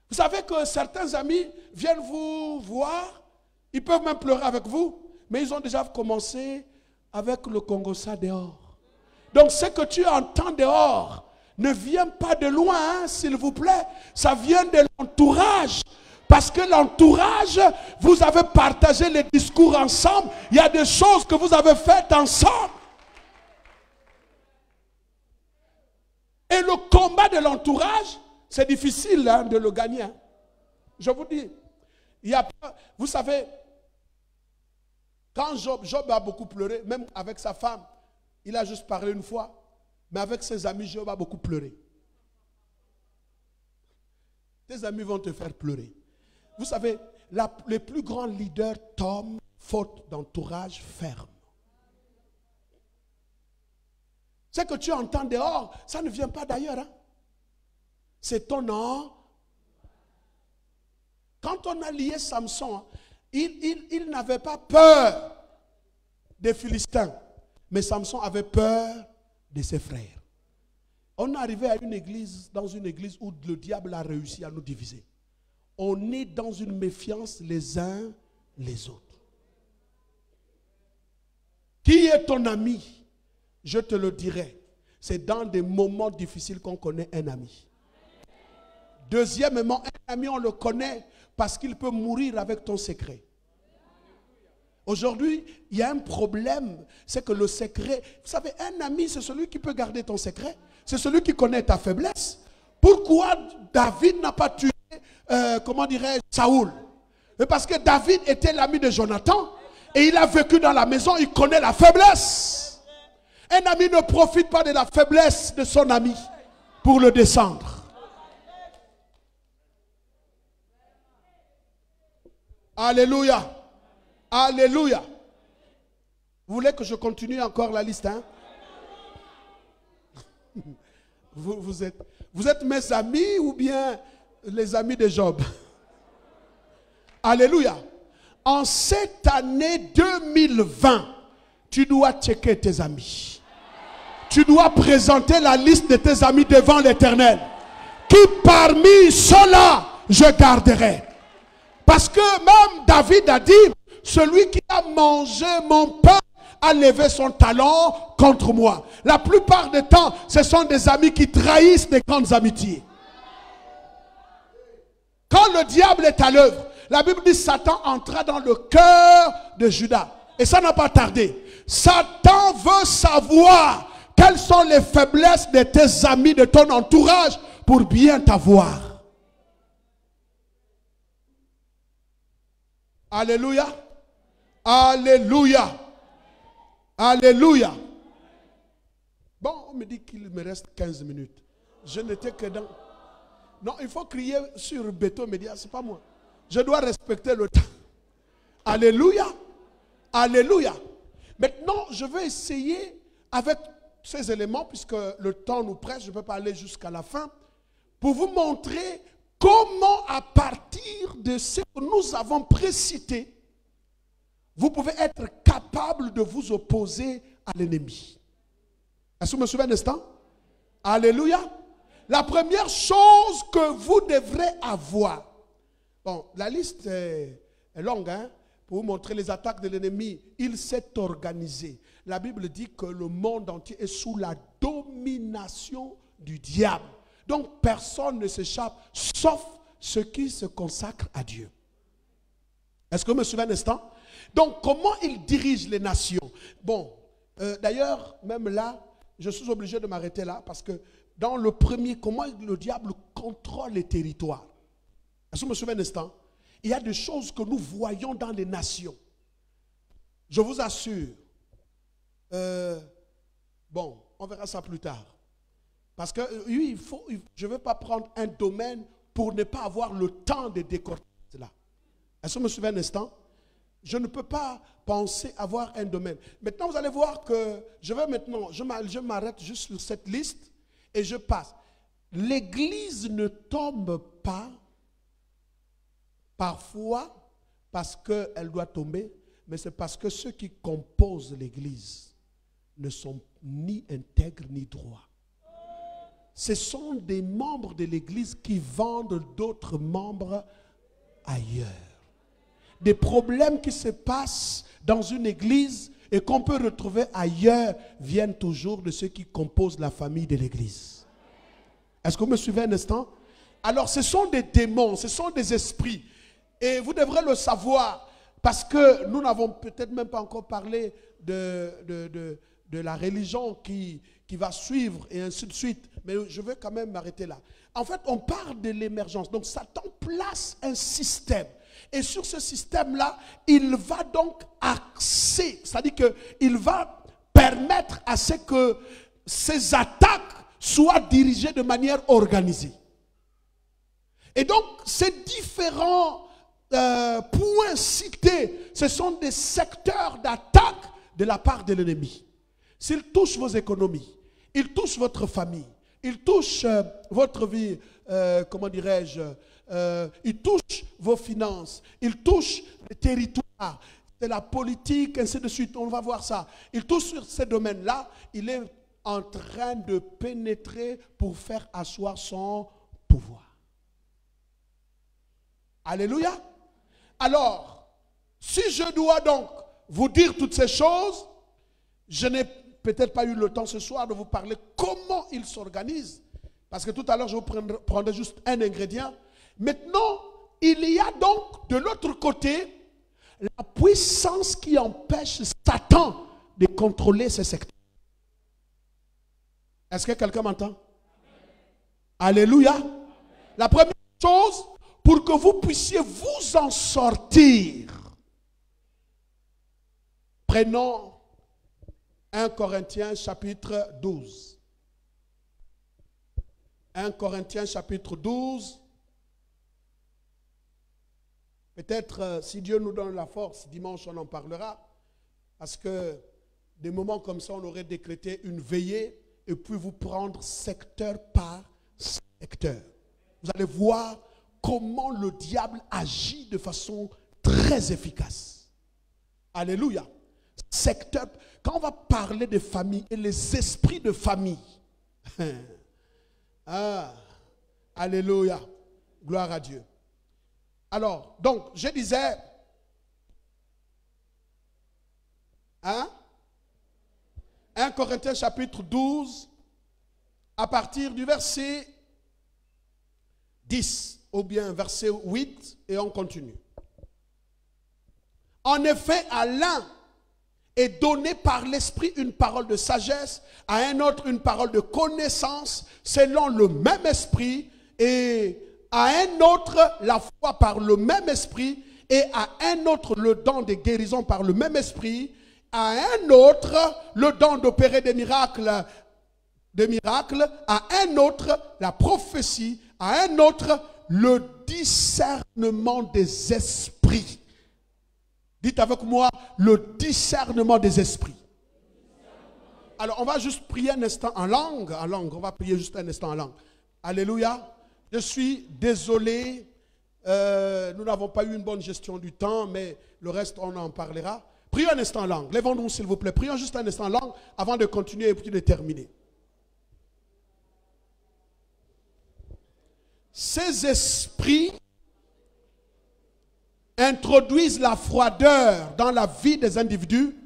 Vous savez que certains amis viennent vous voir, ils peuvent même pleurer avec vous, mais ils ont déjà commencé avec le Congossa dehors. Donc ce que tu entends dehors ne vient pas de loin, hein, s'il vous plaît. Ça vient de l'entourage. Parce que l'entourage, vous avez partagé les discours ensemble. Il y a des choses que vous avez faites ensemble. Et le combat de l'entourage, c'est difficile hein, de le gagner. Hein. Je vous dis, il y a pas, vous savez, quand Job a beaucoup pleuré, même avec sa femme, il a juste parlé une fois, mais avec ses amis, Job a beaucoup pleuré. Tes amis vont te faire pleurer. Vous savez, les plus grands leaders tombent faute d'entourage ferme. Ce que tu entends dehors, ça ne vient pas d'ailleurs. Hein? C'est ton nom. Quand on a lié Samson, hein, il n'avait pas peur des Philistins. Mais Samson avait peur de ses frères. On est arrivé à une église, dans une église où le diable a réussi à nous diviser. On est dans une méfiance les uns les autres. Qui est ton ami? Je te le dirai. C'est dans des moments difficiles qu'on connaît un ami. Deuxièmement, un ami, on le connaît parce qu'il peut mourir avec ton secret. Aujourd'hui, il y a un problème, c'est que le secret, vous savez, un ami, c'est celui qui peut garder ton secret. C'est celui qui connaît ta faiblesse. Pourquoi David n'a pas tué, comment dirais-je, Saoul? Parce que David était l'ami de Jonathan et il a vécu dans la maison, il connaît la faiblesse. Un ami ne profite pas de la faiblesse de son ami pour le descendre. Alléluia. Alléluia. Vous voulez que je continue encore la liste, hein? Vous êtes mes amis ou bien les amis de Job? Alléluia. En cette année 2020, tu dois checker tes amis. Tu dois présenter la liste de tes amis devant l'Éternel. Qui parmi ceux-là je garderai? Parce que même David a dit, celui qui a mangé mon pain a levé son talon contre moi. La plupart du temps, ce sont des amis qui trahissent des grandes amitiés. Quand le diable est à l'œuvre, la Bible dit Satan entra dans le cœur de Judas. Et ça n'a pas tardé. Satan veut savoir quelles sont les faiblesses de tes amis, de ton entourage, pour bien t'avoir. Alléluia. Alléluia. Alléluia. Bon, on me dit qu'il me reste 15 minutes. Je n'étais que dans... Non, il faut crier sur le béton, me dire, c'est pas moi. Je dois respecter le temps. Alléluia. Alléluia. Maintenant, je vais essayer avec ces éléments, puisque le temps nous presse, je ne peux pas aller jusqu'à la fin, pour vous montrer comment à partir de ce que nous avons précité, vous pouvez être capable de vous opposer à l'ennemi. Est-ce que vous me suivez un instant? Alléluia. La première chose que vous devrez avoir. Bon, la liste est longue, hein, pour vous montrer les attaques de l'ennemi. Il s'est organisé. La Bible dit que le monde entier est sous la domination du diable. Donc personne ne s'échappe, sauf ceux qui se consacrent à Dieu. Est-ce que vous me suivez un instant? Donc comment il dirige les nations? Bon, d'ailleurs, même là, je suis obligé de m'arrêter là, parce que dans le premier, comment le diable contrôle les territoires? Est-ce que vous me suivez un instant? Il y a des choses que nous voyons dans les nations. Je vous assure. Bon, on verra ça plus tard. Parce que oui, je ne veux pas prendre un domaine pour ne pas avoir le temps de décortiquer cela. Est-ce que vous me suivez un instant? Je ne peux pas penser avoir un domaine. Maintenant, vous allez voir que je m'arrête juste sur cette liste et je passe. L'église ne tombe pas parfois parce qu'elle doit tomber, mais c'est parce que ceux qui composent l'église ne sont ni intègres ni droits. Ce sont des membres de l'église qui vendent d'autres membres ailleurs. Des problèmes qui se passent dans une église et qu'on peut retrouver ailleurs viennent toujours de ceux qui composent la famille de l'église. Est-ce que vous me suivez un instant? Alors ce sont des démons, ce sont des esprits. Et vous devrez le savoir, parce que nous n'avons peut-être même pas encore parlé de la religion qui va suivre et ainsi de suite. Mais je veux quand même m'arrêter là. En fait, on parle de l'émergence. Donc, Satan place un système. Et sur ce système-là, il va donc axer, c'est-à-dire qu'il va permettre à ce que ces attaques soient dirigées de manière organisée. Et donc, ces différents points cités, ce sont des secteurs d'attaque de la part de l'ennemi. S'il touche vos économies, il touche votre famille, il touche votre vie, comment dirais-je, il touche vos finances, il touche les territoires, c'est la politique, ainsi de suite, on va voir ça. Il touche sur ces domaines-là, il est en train de pénétrer pour faire asseoir son pouvoir. Alléluia. Alors, si je dois donc vous dire toutes ces choses, je n'ai peut-être pas eu le temps ce soir de vous parler comment il s'organise. Parce que tout à l'heure, je vous prendrai juste un ingrédient. Maintenant, il y a donc de l'autre côté la puissance qui empêche Satan de contrôler ces secteurs. Est-ce que quelqu'un m'entend? Alléluia. La première chose, pour que vous puissiez vous en sortir, prenons 1 Corinthiens chapitre 12. 1 Corinthiens chapitre 12. Peut-être si Dieu nous donne la force, dimanche on en parlera. Parce que des moments comme ça, on aurait décrété une veillée et puis vous prendre secteur par secteur. Vous allez voir comment le diable agit de façon très efficace. Alléluia. Secteur, quand on va parler de famille et les esprits de famille, alléluia, gloire à Dieu. Alors, donc, je disais, 1 Corinthiens chapitre 12, à partir du verset 10, ou bien verset 8, et on continue. En effet, à l'un est donné par l'Esprit une parole de sagesse, à un autre une parole de connaissance, selon le même Esprit, et à un autre la foi par le même Esprit, et à un autre le don de guérison par le même Esprit, à un autre le don d'opérer des miracles, à un autre la prophétie, à un autre le discernement des esprits. Dites avec moi, le discernement des esprits. Alors, on va juste prier un instant en langue. On va prier juste un instant en langue. Alléluia. Je suis désolé. Nous n'avons pas eu une bonne gestion du temps, mais le reste, on en parlera. Prions un instant en langue. Lèvons-nous, s'il vous plaît. Prions juste un instant en langue avant de continuer et puis de terminer. Ces esprits introduisent la froideur dans la vie des individus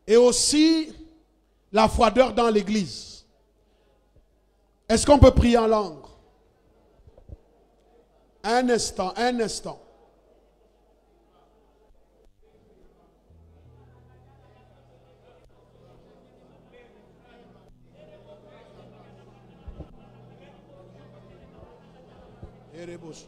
et aussi la froideur dans l'église. Est-ce qu'on peut prier en langue? Un instant, un instant. Erebos.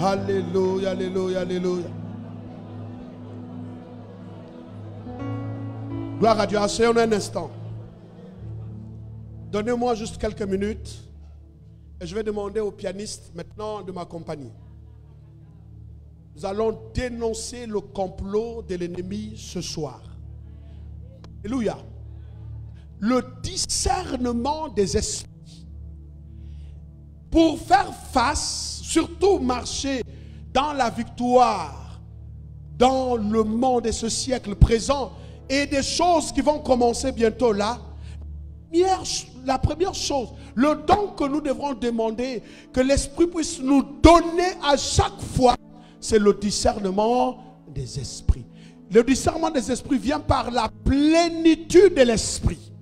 Alléluia, alléluia, alléluia. Gloire à Dieu. Asseyons un instant. Donnez-moi juste quelques minutes et je vais demander au pianiste maintenant de m'accompagner. Nous allons dénoncer le complot de l'ennemi ce soir. Alléluia. Le discernement des esprits. Pour faire face, surtout marcher dans la victoire, dans le monde de ce siècle présent, et des choses qui vont commencer bientôt là, la première chose, le don que nous devrons demander, que l'Esprit puisse nous donner à chaque fois, c'est le discernement des esprits. Le discernement des esprits vient par la plénitude de l'Esprit.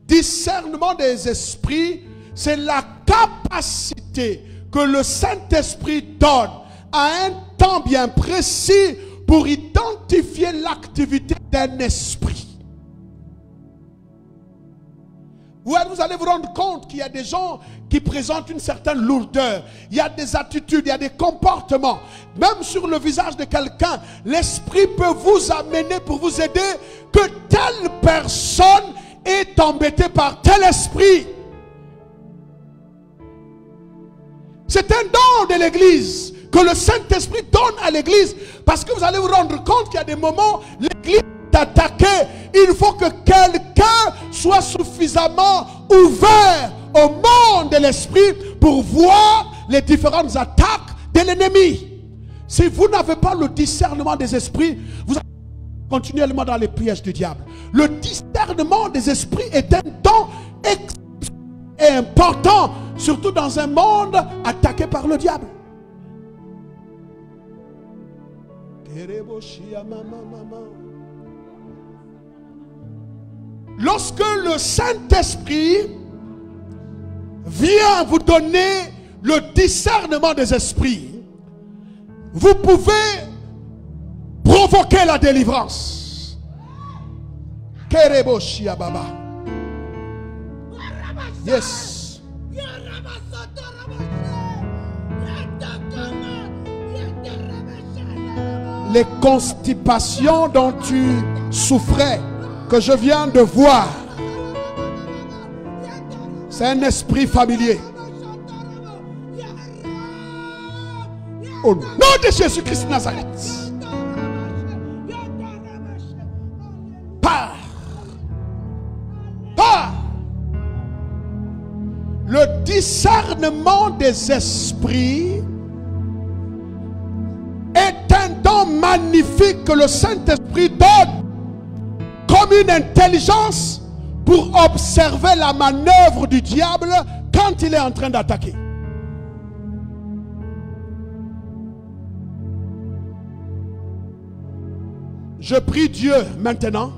Discernement des esprits, c'est la capacité que le Saint-Esprit donne à un temps bien précis pour identifier l'activité d'un esprit. Vous allez vous rendre compte qu'il y a des gens qui présentent une certaine lourdeur. Il y a des attitudes, il y a des comportements. Même sur le visage de quelqu'un, l'esprit peut vous amener pour vous aider que telle personne est embêtée par tel esprit. C'est un don de l'église que le Saint-Esprit donne à l'église, parce que vous allez vous rendre compte qu'il y a des moments l'église est attaquée. Il faut que quelqu'un soit suffisamment ouvert au monde de l'esprit pour voir les différentes attaques de l'ennemi. Si vous n'avez pas le discernement des esprits, vous allez continuellement dans les pièges du diable. Le discernement des esprits est un don important, surtout dans un monde attaqué par le diable. Lorsque le Saint-Esprit vient vous donner le discernement des esprits, vous pouvez provoquer la délivrance. Yes. Les constipations dont tu souffrais, que je viens de voir, c'est un esprit familier. Au nom de Jésus-Christ de Nazareth, pars. Le discernement des esprits est un don magnifique que le Saint-Esprit donne comme une intelligence pour observer la manœuvre du diable quand il est en train d'attaquer. Je prie Dieu maintenant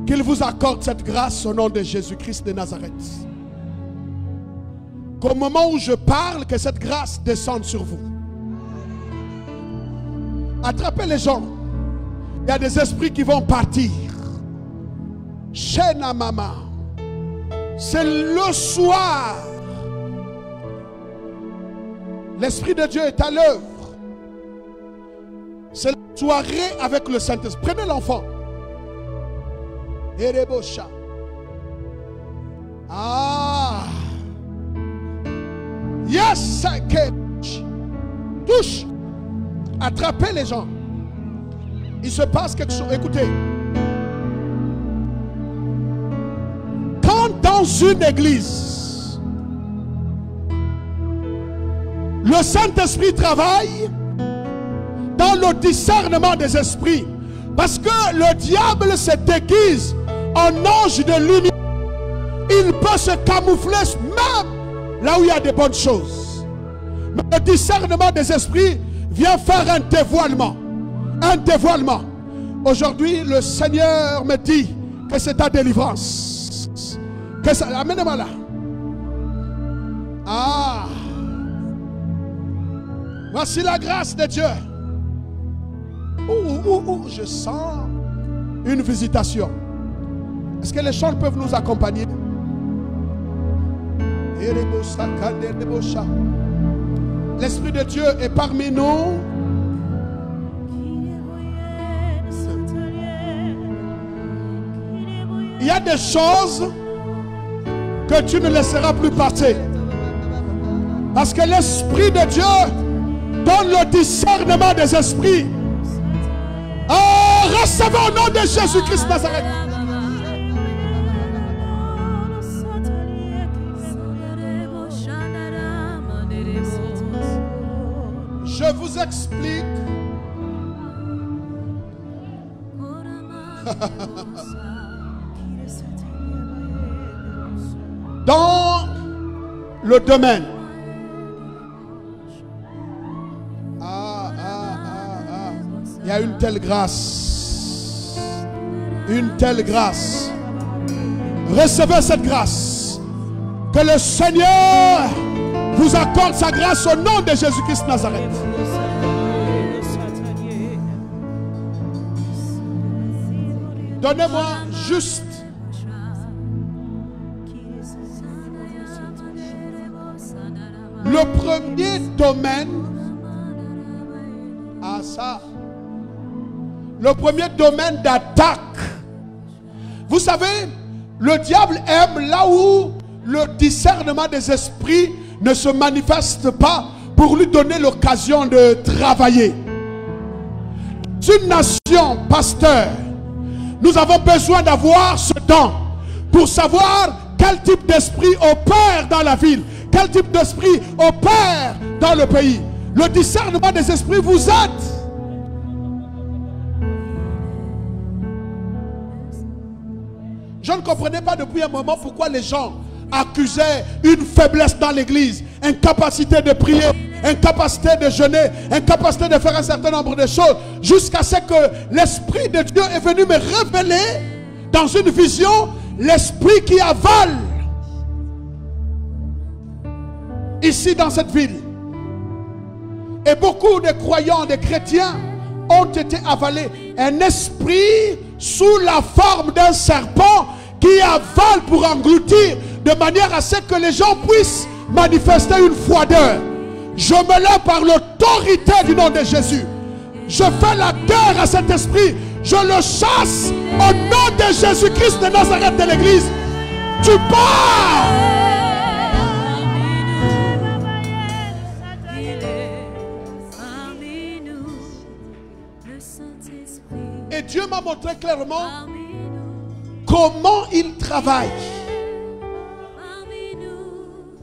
qu'il vous accorde cette grâce au nom de Jésus-Christ de Nazareth. Qu'au moment où je parle, que cette grâce descende sur vous. Attrapez les gens. Il y a des esprits qui vont partir. Shena Mama. C'est le soir. L'Esprit de Dieu est à l'œuvre. C'est la soirée avec le Saint-Esprit. Prenez l'enfant. Erebosha. Ah. Yes. Touche. Attrapez les gens. Il se passe quelque chose. Écoutez. Quand dans une église, le Saint-Esprit travaille dans le discernement des esprits, parce que le diable se déguise en ange de lumière, il peut se camoufler même là où il y a des bonnes choses. Mais le discernement des esprits vient faire un dévoilement. Un dévoilement. Aujourd'hui, le Seigneur me dit que c'est ta délivrance. Que ça, amène-moi là. Ah. Voici la grâce de Dieu. Je sens une visitation. Est-ce que les chants peuvent nous accompagner? L'Esprit de Dieu est parmi nous. Il y a des choses que tu ne laisseras plus passer. Parce que l'Esprit de Dieu donne le discernement des esprits. Oh, recevez au nom de Jésus-Christ Nazareth. Je vous explique. Dans le domaine. Il y a une telle grâce. Une telle grâce. Recevez cette grâce. Que le Seigneur vous accorde sa grâce au nom de Jésus-Christ Nazareth. Donnez-moi juste le premier domaine. Ah ça. Le premier domaine d'attaque. Vous savez, le diable aime là où le discernement des esprits ne se manifeste pas pour lui donner l'occasion de travailler. Une nation, pasteur, nous avons besoin d'avoir ce temps pour savoir quel type d'esprit opère dans la ville, quel type d'esprit opère dans le pays. Le discernement des esprits vous aide. Je ne comprenais pas depuis un moment pourquoi les gens accusaient une faiblesse dans l'église, incapacité de prier, incapacité de jeûner, incapacité de faire un certain nombre de choses, jusqu'à ce que l'Esprit de Dieu est venu me révéler dans une vision l'esprit qui avale ici dans cette ville. Et beaucoup de croyants, de chrétiens ont été avalés. Un esprit sous la forme d'un serpent qui avale pour engloutir, de manière à ce que les gens puissent manifester une froideur. Je me lève par l'autorité du nom de Jésus. Je fais la guerre à cet esprit. Je le chasse au nom de Jésus-Christ de Nazareth de l'église. Tu pars. Et Dieu m'a montré clairement comment il travaille.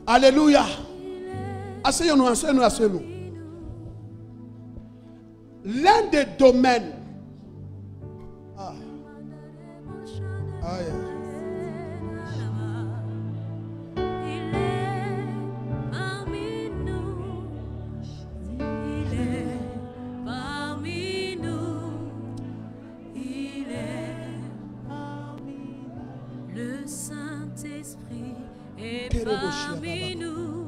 Alléluia. Asseyons-nous, asseyons-nous, asseyons-nous. L'un des domaines. Parmi nous,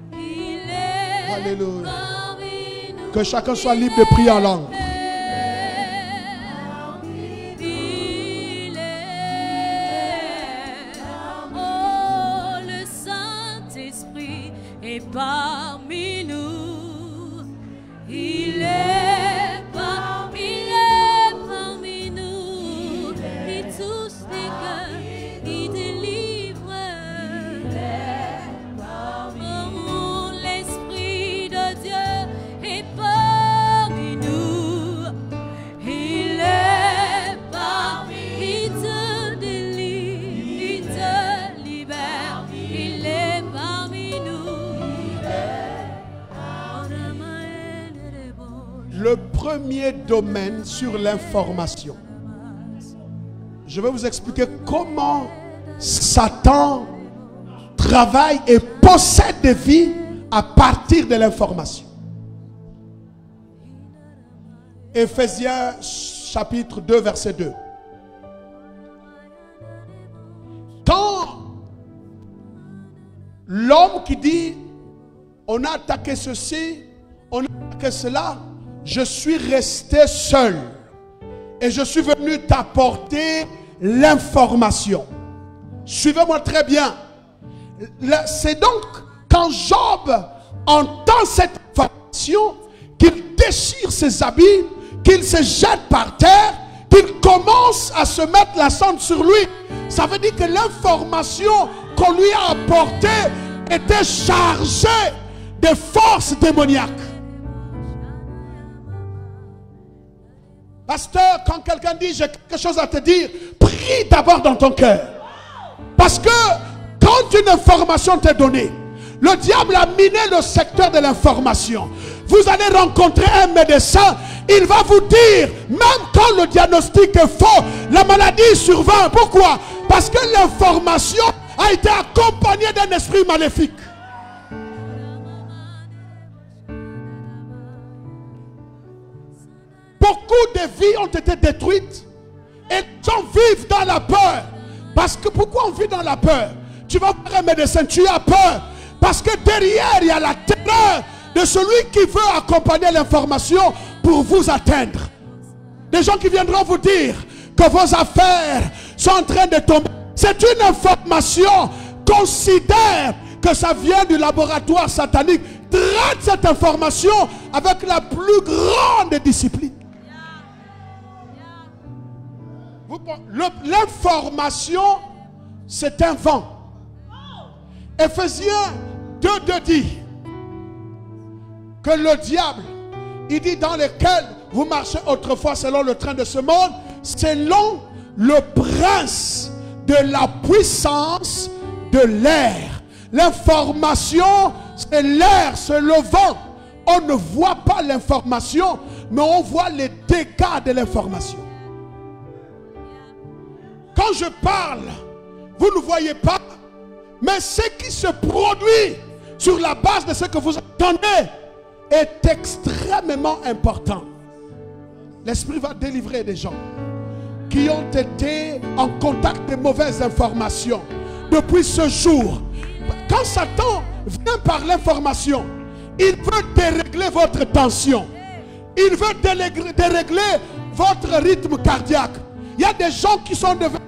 il est Alléluia. parmi nous. Que chacun soit libre de prier en langue. Il est, oh, le Saint-Esprit est parmi nous. Il est parmi nous. Il touche les cœurs, il délivre. Oh, l'Esprit de Dieu est parmi nous. Il est parmi, il te délivre, il te libère. Il est parmi nous. Le premier domaine sur l'information. Je vais vous expliquer comment Satan travaille et possède des vies à partir de l'information. Éphésiens chapitre 2 verset 2. Quand l'homme qui dit on a attaqué ceci, on a attaqué cela, je suis resté seul et je suis venu t'apporter l'information. Suivez-moi très bien. C'est donc quand Job entend cette information qu'il déchire ses habits, qu'il se jette par terre, qu'il commence à se mettre la sonde sur lui. Ça veut dire que l'information qu'on lui a apportée était chargée des forces démoniaques. Pasteur, quand quelqu'un dit j'ai quelque chose à te dire, prie d'abord dans ton cœur. Parce que quand une information t'est donnée, le diable a miné le secteur de l'information. Vous allez rencontrer un médecin, il va vous dire, même quand le diagnostic est faux, la maladie survint. Pourquoi? Parce que l'information a été accompagnée d'un esprit maléfique. Beaucoup de vies ont été détruites et les gens vivent dans la peur. Parce que pourquoi on vit dans la peur? Tu vas voir un médecin, tu as peur. Parce que derrière, il y a la terreur de celui qui veut accompagner l'information pour vous atteindre. Des gens qui viendront vous dire que vos affaires sont en train de tomber. C'est une information. Considère que ça vient du laboratoire satanique. Traite cette information avec la plus grande discipline. L'information, c'est un vent. Éphésiens 2:2 dit que le diable, il dit dans lequel vous marchez autrefois selon le train de ce monde, selon le prince de la puissance de l'air. L'information, c'est l'air, c'est le vent. On ne voit pas l'information, mais on voit les dégâts de l'information. Quand je parle, vous ne voyez pas, mais ce qui se produit sur la base de ce que vous entendez est extrêmement important. L'Esprit va délivrer des gens qui ont été en contact de mauvaises informations depuis ce jour. Quand Satan vient par l'information, il veut dérégler votre tension. Il veut dérégler votre rythme cardiaque. Il y a des gens qui sont devenus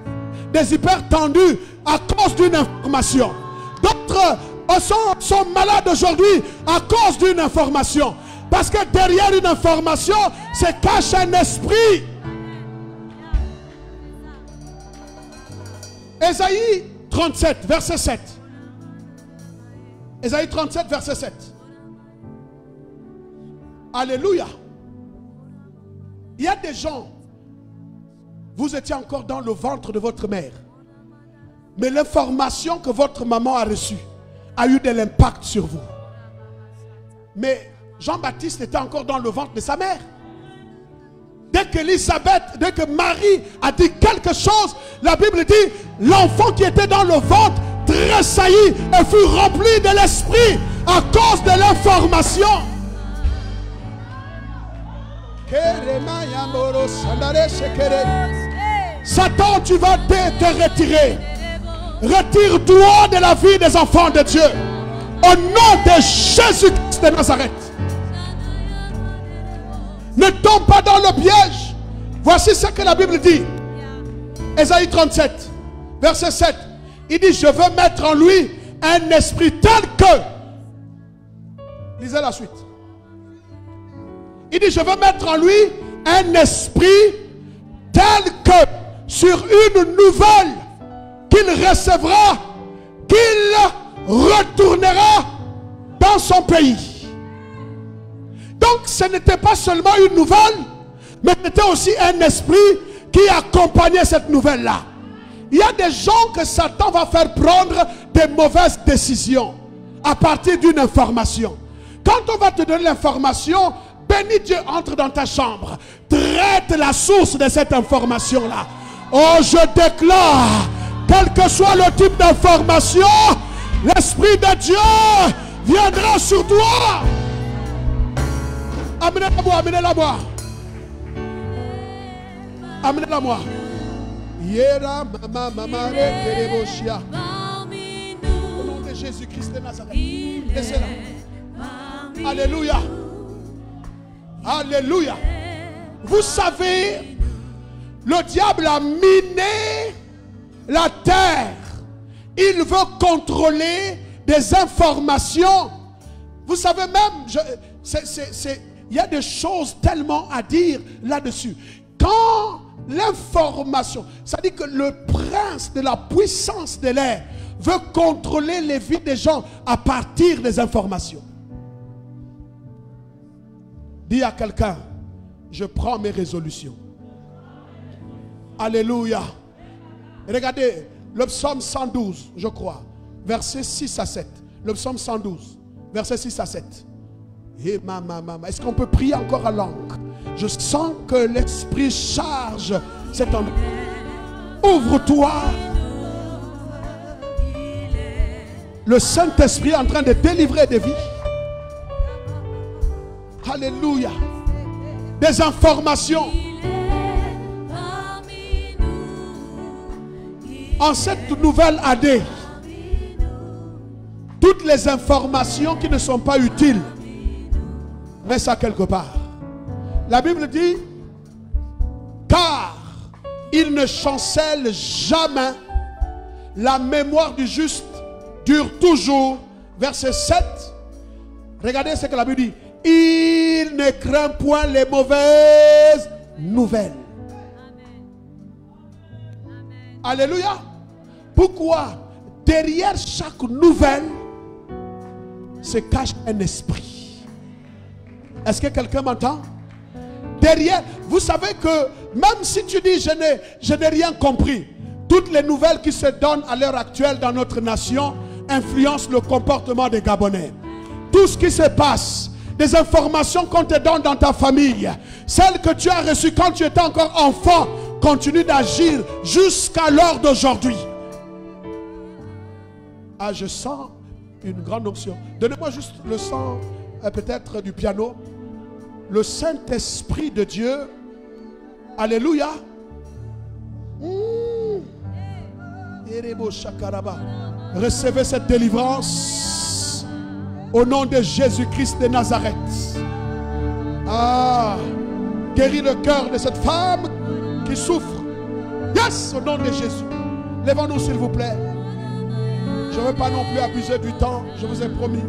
des hypertendus à cause d'une information. D'autres sont malades aujourd'hui à cause d'une information. Parce que derrière une information se cache un esprit. Ésaïe 37, verset 7. Ésaïe 37, verset 7. Alléluia. Il y a des gens, vous étiez encore dans le ventre de votre mère. Mais l'information que votre maman a reçue a eu de l'impact sur vous. Mais Jean-Baptiste était encore dans le ventre de sa mère. Dès que Marie a dit quelque chose, la Bible dit, l'enfant qui était dans le ventre tressaillit et fut rempli de l'esprit à cause de l'information. Satan, tu vas te retirer. Retire-toi de la vie des enfants de Dieu. Au nom de Jésus-Christ de Nazareth. Ne tombe pas dans le piège. Voici ce que la Bible dit. Ésaïe 37, verset 7. Il dit, je veux mettre en lui un esprit tel que... Lisez la suite. Il dit, je veux mettre en lui un esprit tel que sur une nouvelle qu'il recevra, qu'il retournera dans son pays. Donc ce n'était pas seulement une nouvelle, mais c'était aussi un esprit qui accompagnait cette nouvelle-là. Il y a des gens que Satan va faire prendre des mauvaises décisions à partir d'une information. Quand on va te donner l'information, bénis Dieu, entre dans ta chambre. Traite la source de cette information-là. Oh, je déclare, quel que soit le type d'information, l'Esprit de Dieu viendra sur toi. Amenez-la-moi, amenez-la-moi. Amenez-la-moi. Yera mama mama rekereboshia. Au nom de Jésus-Christ de Nazareth. Laissez-la. Alléluia. Alléluia. Vous savez, le diable a miné la terre. Il veut contrôler des informations. Vous savez même, il y a des choses tellement à dire là-dessus. Quand l'information, ça dit que le prince de la puissance de l'air veut contrôler les vies des gens à partir des informations. Dis à quelqu'un, je prends mes résolutions. Alléluia. Et regardez, le psaume 112, je crois, versets 6 à 7. Le psaume 112, versets 6 à 7. Et est-ce qu'on peut prier encore en langue? Je sens que l'Esprit charge cet endroit. Ouvre-toi. Le Saint-Esprit est en train de délivrer des vies. Alléluia. Des informations. En cette nouvelle année, toutes les informations qui ne sont pas utiles, mets ça quelque part. La Bible dit, car il ne chancelle jamais, la mémoire du juste dure toujours. Verset 7. Regardez ce que la Bible dit. Il ne craint point les mauvaises nouvelles. Amen. Alléluia. Pourquoi? Derrière chaque nouvelle se cache un esprit. Est-ce que quelqu'un m'entend? Derrière, vous savez que même si tu dis je n'ai rien compris, toutes les nouvelles qui se donnent à l'heure actuelle dans notre nation influencent le comportement des Gabonais. Tout ce qui se passe, des informations qu'on te donne dans ta famille, celles que tu as reçues quand tu étais encore enfant, continuent d'agir jusqu'à l'heure d'aujourd'hui. Ah, je sens une grande onction. Donnez-moi juste le son, peut-être du piano. Le Saint-Esprit de Dieu. Alléluia. Recevez cette délivrance au nom de Jésus-Christ de Nazareth. Ah, guéris le cœur de cette femme qui souffre. Yes, au nom de Jésus. Lèvons-nous s'il vous plaît. Je ne veux pas non plus abuser du temps, je vous ai promis.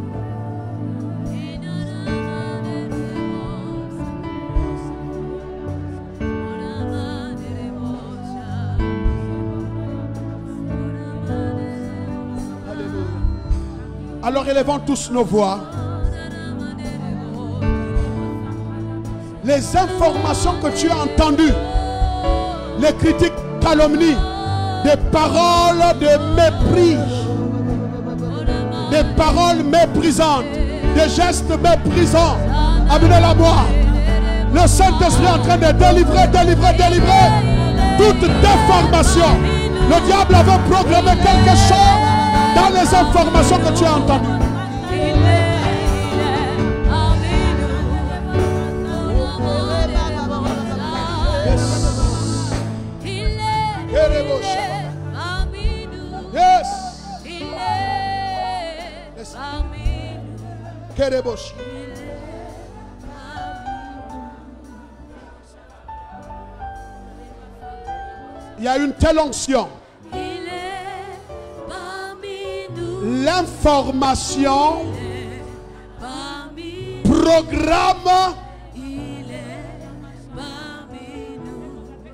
Alors élevons tous nos voix. Les informations que tu as entendues, les critiques, calomnies, des paroles de mépris, des paroles méprisantes, des gestes méprisants, amenez-la moi. Le Saint-Esprit est en train de délivrer toute déformation. Le diable avait programmé quelque chose dans les informations que tu as entendues. Yes. Il y a une telle onction. L'information programme.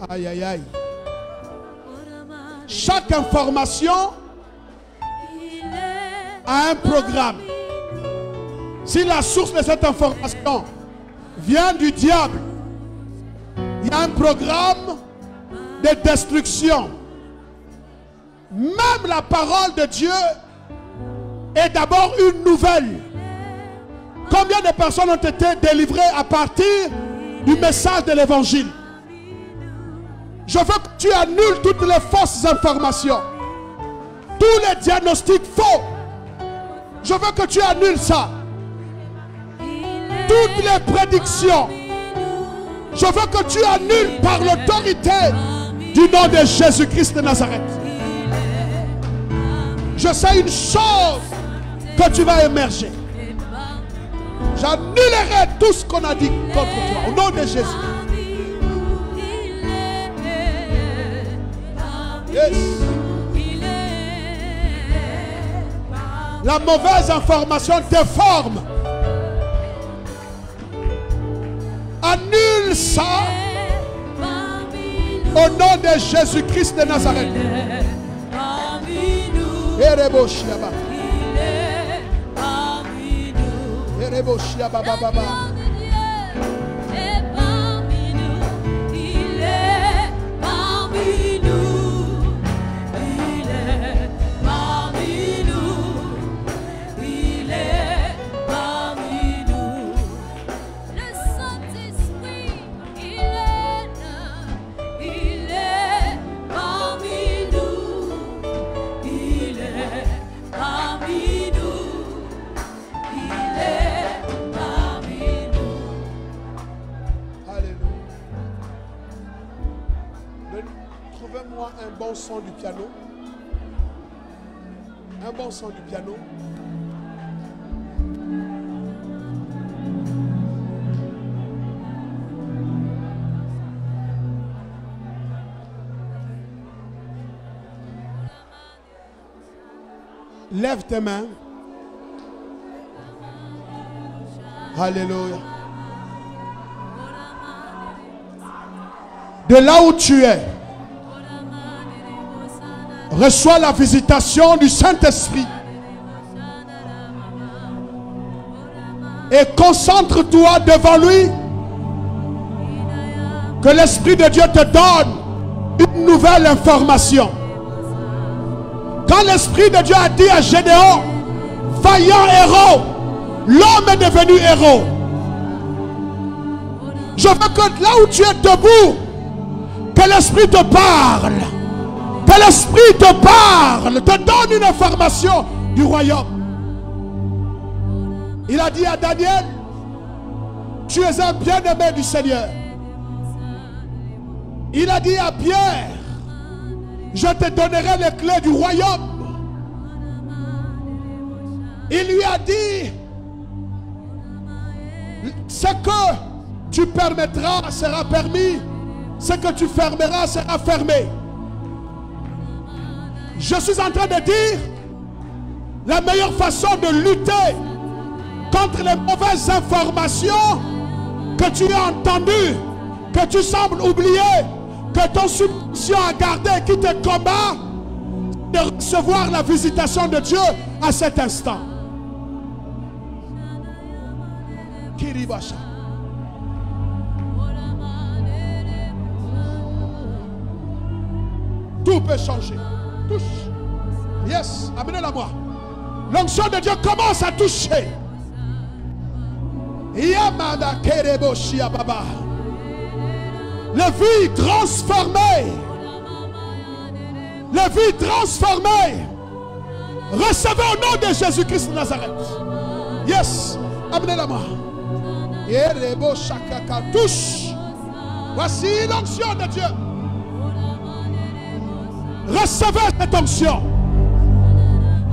Aïe aïe aïe. Chaque information a un programme. Si la source de cette information vient du diable, il y a un programme de destruction. Même la parole de Dieu est d'abord une nouvelle. Combien de personnes ont été délivrées à partir du message de l'évangile? Je veux que tu annules toutes les fausses informations, tous les diagnostics faux. Je veux que tu annules ça. Toutes les prédictions, je veux que tu annules par l'autorité du nom de Jésus-Christ de Nazareth. Je sais une chose, que tu vas émerger. J'annulerai tout ce qu'on a dit contre toi au nom de Jésus. Yes. La mauvaise information déforme. Annule ça au nom de Jésus-Christ de Nazareth. Trouvez-moi un bon son du piano. Un bon son du piano. Lève tes mains. Alléluia. De là où tu es, reçois la visitation du Saint-Esprit. Et concentre-toi devant lui. Que l'Esprit de Dieu te donne une nouvelle information. Quand l'Esprit de Dieu a dit à Gédéon, vaillant héros, l'homme est devenu héros. Je veux que là où tu es debout, que l'Esprit te parle. Que l'Esprit te parle, te donne une information du royaume. Il a dit à Daniel, tu es un bien-aimé du Seigneur. Il a dit à Pierre, je te donnerai les clés du royaume. Il lui a dit, ce que tu permettras sera permis, ce que tu fermeras sera fermé. Je suis en train de dire, la meilleure façon de lutter contre les mauvaises informations que tu as entendues, que tu sembles oublier, que ton subconscient a gardé, qui te combat, de recevoir la visitation de Dieu à cet instant. Kiribasha. Tout peut changer. Touche. Yes, amenez-la moi. L'onction de Dieu commence à toucher. Yamada kerebo shia baba. Les vies transformées. Les vies transformées. Recevez au nom de Jésus-Christ de Nazareth. Yes, amenez-la moi. Yerebo shakaka touche. Voici l'onction de Dieu. Recevez cette onction.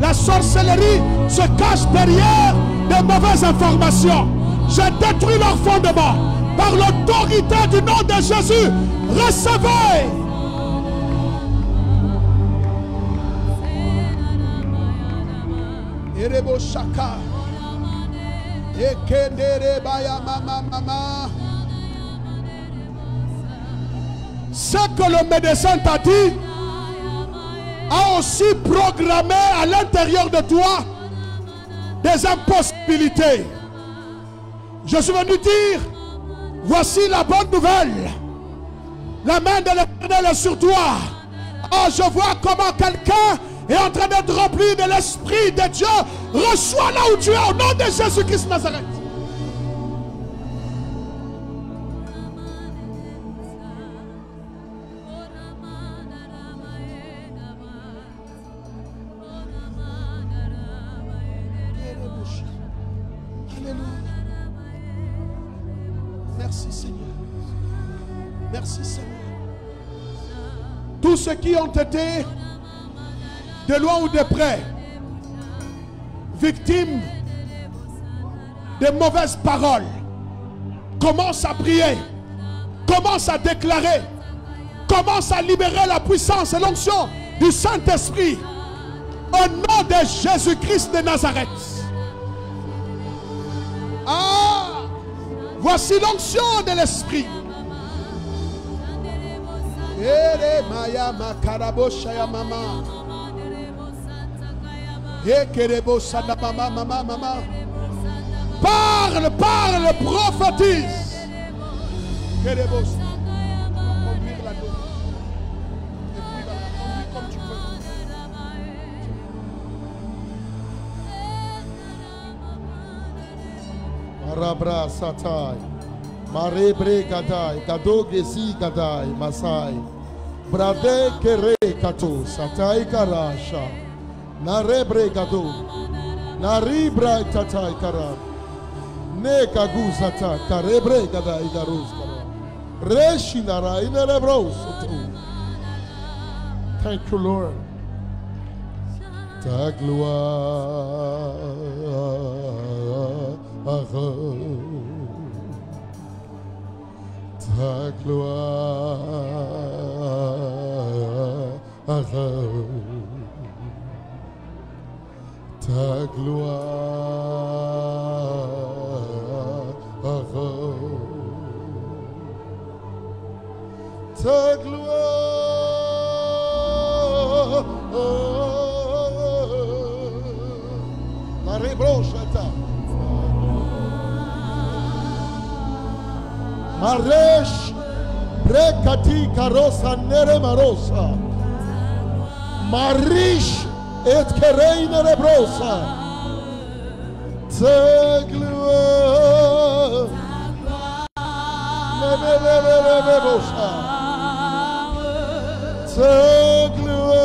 La sorcellerie se cache derrière de mauvaises informations. Je détruis leur fondement par l'autorité du nom de Jésus. Recevez. Erebo shaka. Ekendere baya mama mama. Ce que le médecin t'a dit a aussi programmé à l'intérieur de toi des impossibilités. Je suis venu dire, voici la bonne nouvelle. La main de l'Éternel est sur toi. Oh, je vois comment quelqu'un est en train d'être rempli de l'Esprit de Dieu. Reçois là où tu es au nom de Jésus-Christ de Nazareth. Merci Seigneur. Merci Seigneur. Tous ceux qui ont été de loin ou de près victimes de mauvaises paroles, commence à prier, commence à déclarer, commence à libérer la puissance et l'onction du Saint-Esprit au nom de Jésus-Christ de Nazareth. Ah, voici l'onction de l'Esprit. Parle, parle, prophétise. Conduire la nuit. Et puis conduire comme tu peux. Marabra satai, marebre kadai, kado gesi kadai, masai, brade kere kato, satai karasha, narebre kado, naribra tatai kara, ne kagu sata, karebre kadai garus kara, reshinara inerebro sotu, Thank you, Lord. Ta gloire. Ta gloire. Ta gloire. Ta gloire. Marie Brochata. Maresh Brekati Karosa Nere Marosa. Marish et Kereine Rebrosa. Ta gloire. Ta gloire.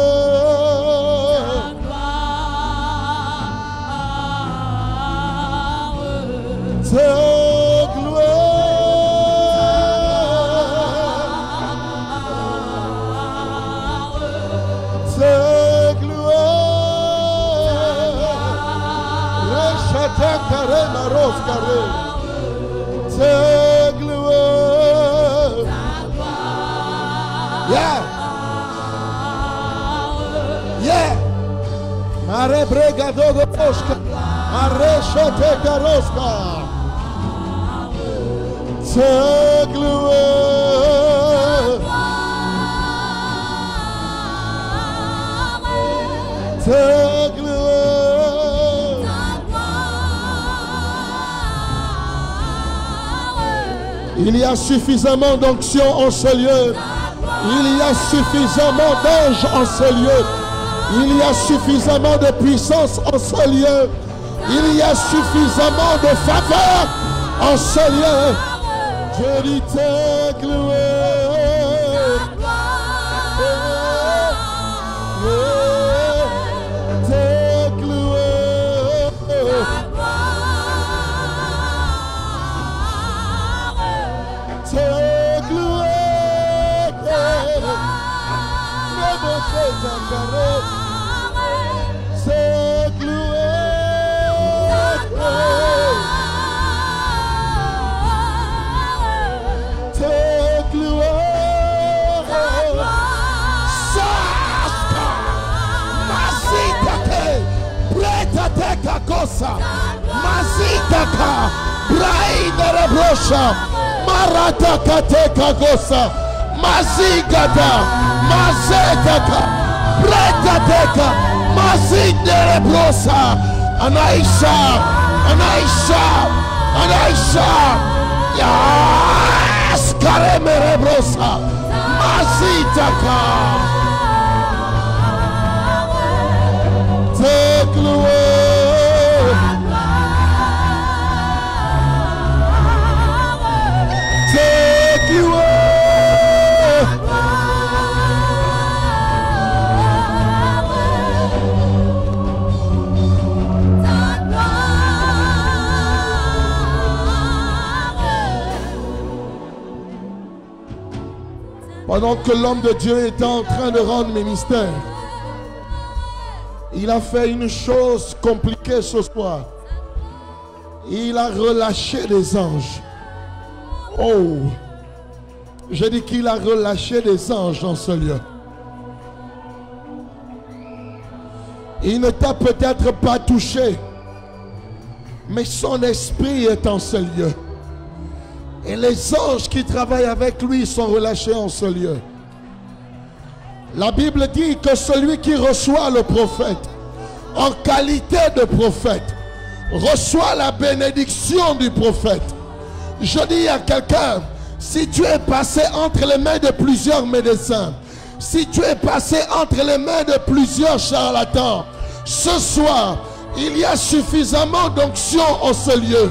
Ta Yeah. Yeah. Mare bregado do posca. Mare shote karoska. Ta gloire. Ta gloire. Il y a suffisamment d'onction en ce lieu. Il y a suffisamment d'anges en ce lieu. Il y a suffisamment de puissance en ce lieu. Il y a suffisamment de faveur en ce lieu. Je dis ta gloire. Ta gloire. Ta gloire. Ta gloire. Ta gloire. Saska. Masitake. Bretateka kosa. Masitaka. Braida rebrosha. Marataka teka kosa. Mazigata, Mazetaka, Bretateka, Mazindere Brosa, Anaisha, Anaisha, Anaisha, Yas, Karemere Brosa, Mazitaka. Take glory. Take you away. Pendant que l'homme de Dieu était en train de rendre mes mystères, il a fait une chose compliquée ce soir. Il a relâché des anges. Oh, j'ai dit qu'il a relâché des anges dans ce lieu. Il ne t'a peut-être pas touché, mais son esprit est en ce lieu. Et les anges qui travaillent avec lui sont relâchés en ce lieu. La Bible dit que celui qui reçoit le prophète en qualité de prophète reçoit la bénédiction du prophète. Je dis à quelqu'un, si tu es passé entre les mains de plusieurs médecins, si tu es passé entre les mains de plusieurs charlatans, ce soir, il y a suffisamment d'onction en ce lieu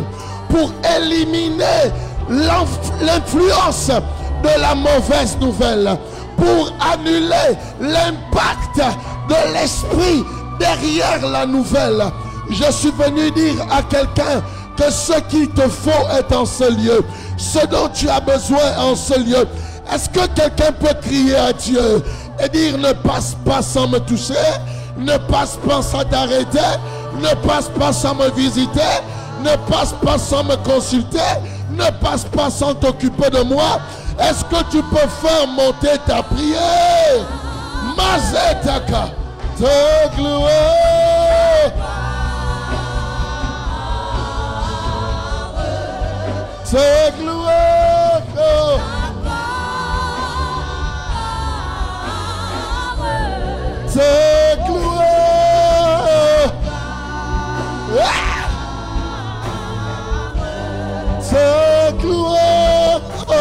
pour éliminer l'influence de la mauvaise nouvelle, pour annuler l'impact de l'esprit derrière la nouvelle. Je suis venu dire à quelqu'un que ce qu'il te faut est en ce lieu. Ce dont tu as besoin en ce lieu Est-ce que quelqu'un peut crier à Dieu et dire ne passe pas sans me toucher, ne passe pas sans t'arrêter, ne passe pas sans me visiter, ne passe pas sans me consulter, ne passe pas sans t'occuper de moi? Est-ce que tu peux faire monter ta prière? Mazetaka, te gloire, te gloire, oh. Te gloire, te gloire, oh.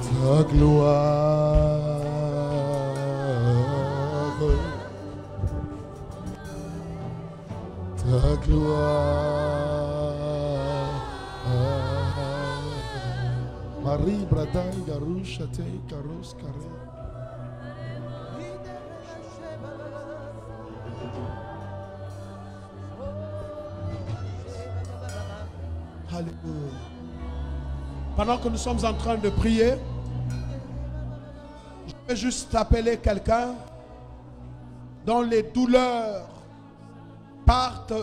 Ta gloire, ta gloire. Marie Bradai Garushate Karus Kare. Alléluia. Pendant que nous sommes en train de prier, je vais juste appeler quelqu'un dont les douleurs partent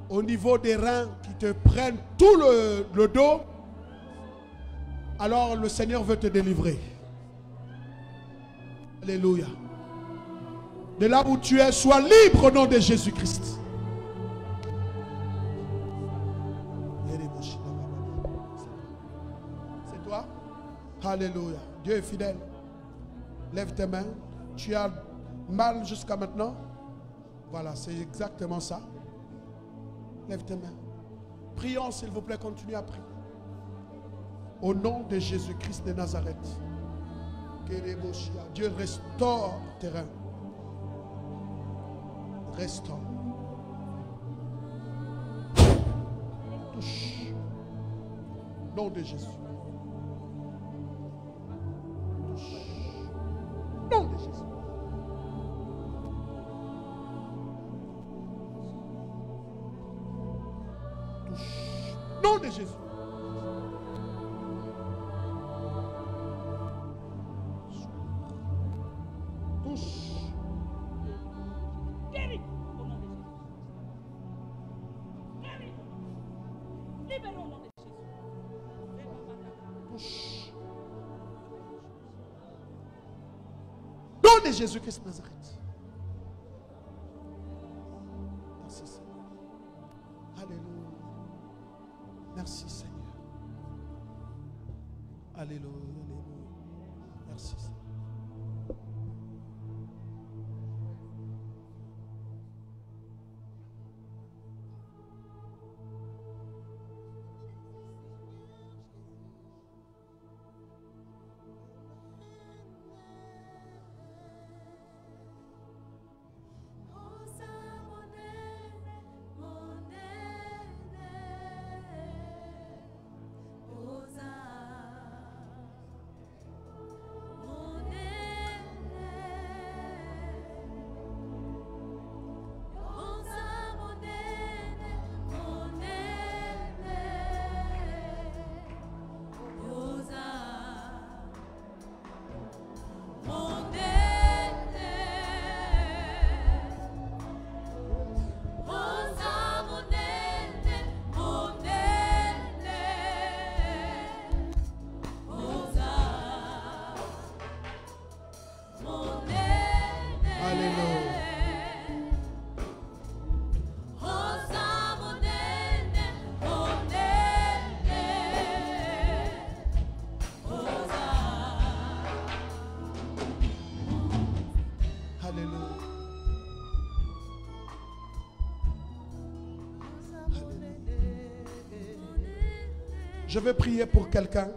au niveau des reins, qui te prennent tout le dos. Alors le Seigneur veut te délivrer. Alléluia. De là où tu es, sois libre au nom de Jésus-Christ. C'est toi? Alléluia. Dieu est fidèle. Lève tes mains. Tu as mal jusqu'à maintenant? Voilà, c'est exactement ça. Lève tes mains. Prions, s'il vous plaît, continuez à prier. Au nom de Jésus-Christ de Nazareth. Dieu restaure tes reins. Restaure. Touche. Au nom de Jésus. Touche. Au nom de Jésus. Touche. Au nom de Jésus. De Jésus-Christ de Nazareth. Merci Seigneur. Alléluia. Merci Seigneur. Alléluia. Alléluia. Merci Seigneur. Je vais prier pour quelqu'un.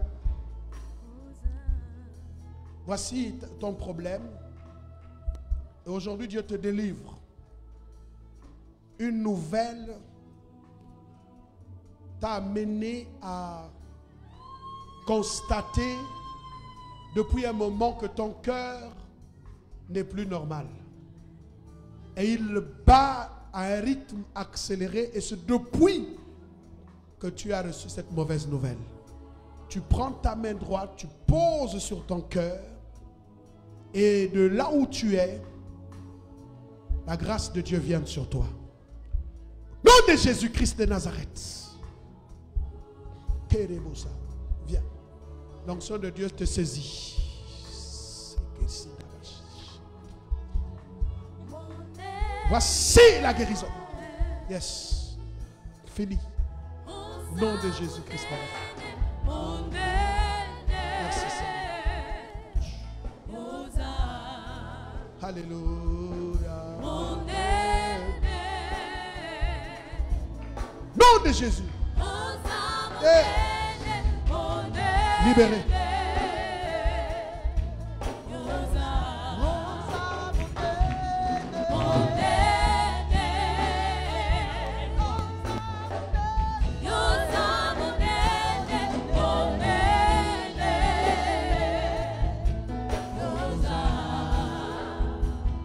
Voici ton problème. Et aujourd'hui, Dieu te délivre. Une nouvelle t'a amené à constater depuis un moment que ton cœur n'est plus normal. Et il bat à un rythme accéléré et c'est depuis que tu as reçu cette mauvaise nouvelle. Tu prends ta main droite, tu poses sur ton cœur et de là où tu es, la grâce de Dieu vient sur toi. Au nom de Jésus-Christ de Nazareth. Viens. L'onction de Dieu te saisit. Voici la guérison. Yes. Fini. Au nom de Jésus-Christ. Merci Seigneur. Alléluia. Nom de Jésus. Libéré.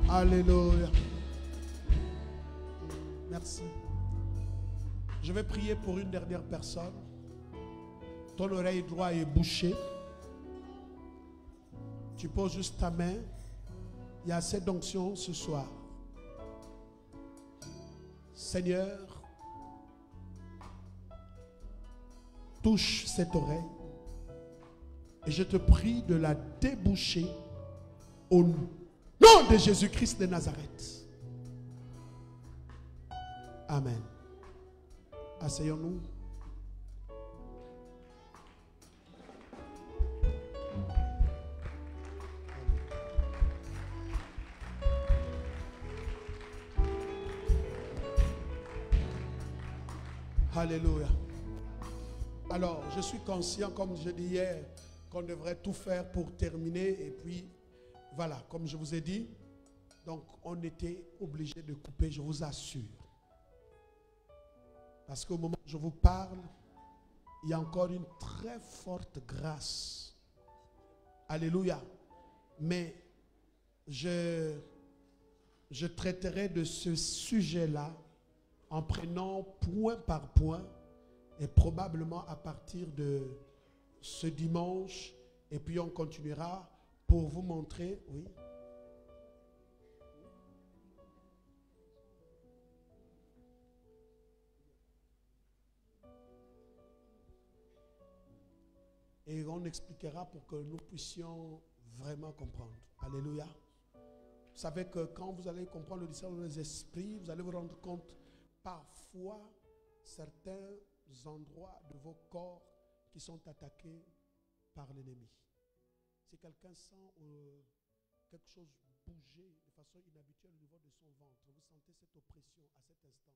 Alléluia. Merci. Je vais prier pour une dernière personne. Ton oreille droite est bouchée. Tu poses juste ta main. Il y a cette onction ce soir. Seigneur, touche cette oreille. Et je te prie de la déboucher au nom de Jésus-Christ de Nazareth. Amen. Asseyons-nous. Alléluia. Alors, je suis conscient, comme je dis hier, qu'on devrait tout faire pour terminer. Et puis, voilà, comme je vous ai dit, donc on était obligé de couper, je vous assure. Parce qu'au moment où je vous parle, il y a encore une très forte grâce. Alléluia. Mais je traiterai de ce sujet-là en prenant point par point et probablement à partir de ce dimanche. Et puis on continuera pour vous montrer, oui. Et on expliquera pour que nous puissions vraiment comprendre. Alléluia. Vous savez que quand vous allez comprendre le discernement des esprits, vous allez vous rendre compte parfois certains endroits de vos corps qui sont attaqués par l'ennemi. Si quelqu'un sent quelque chose bouger de façon inhabituelle au niveau de son ventre, vous sentez cette oppression à cet instant,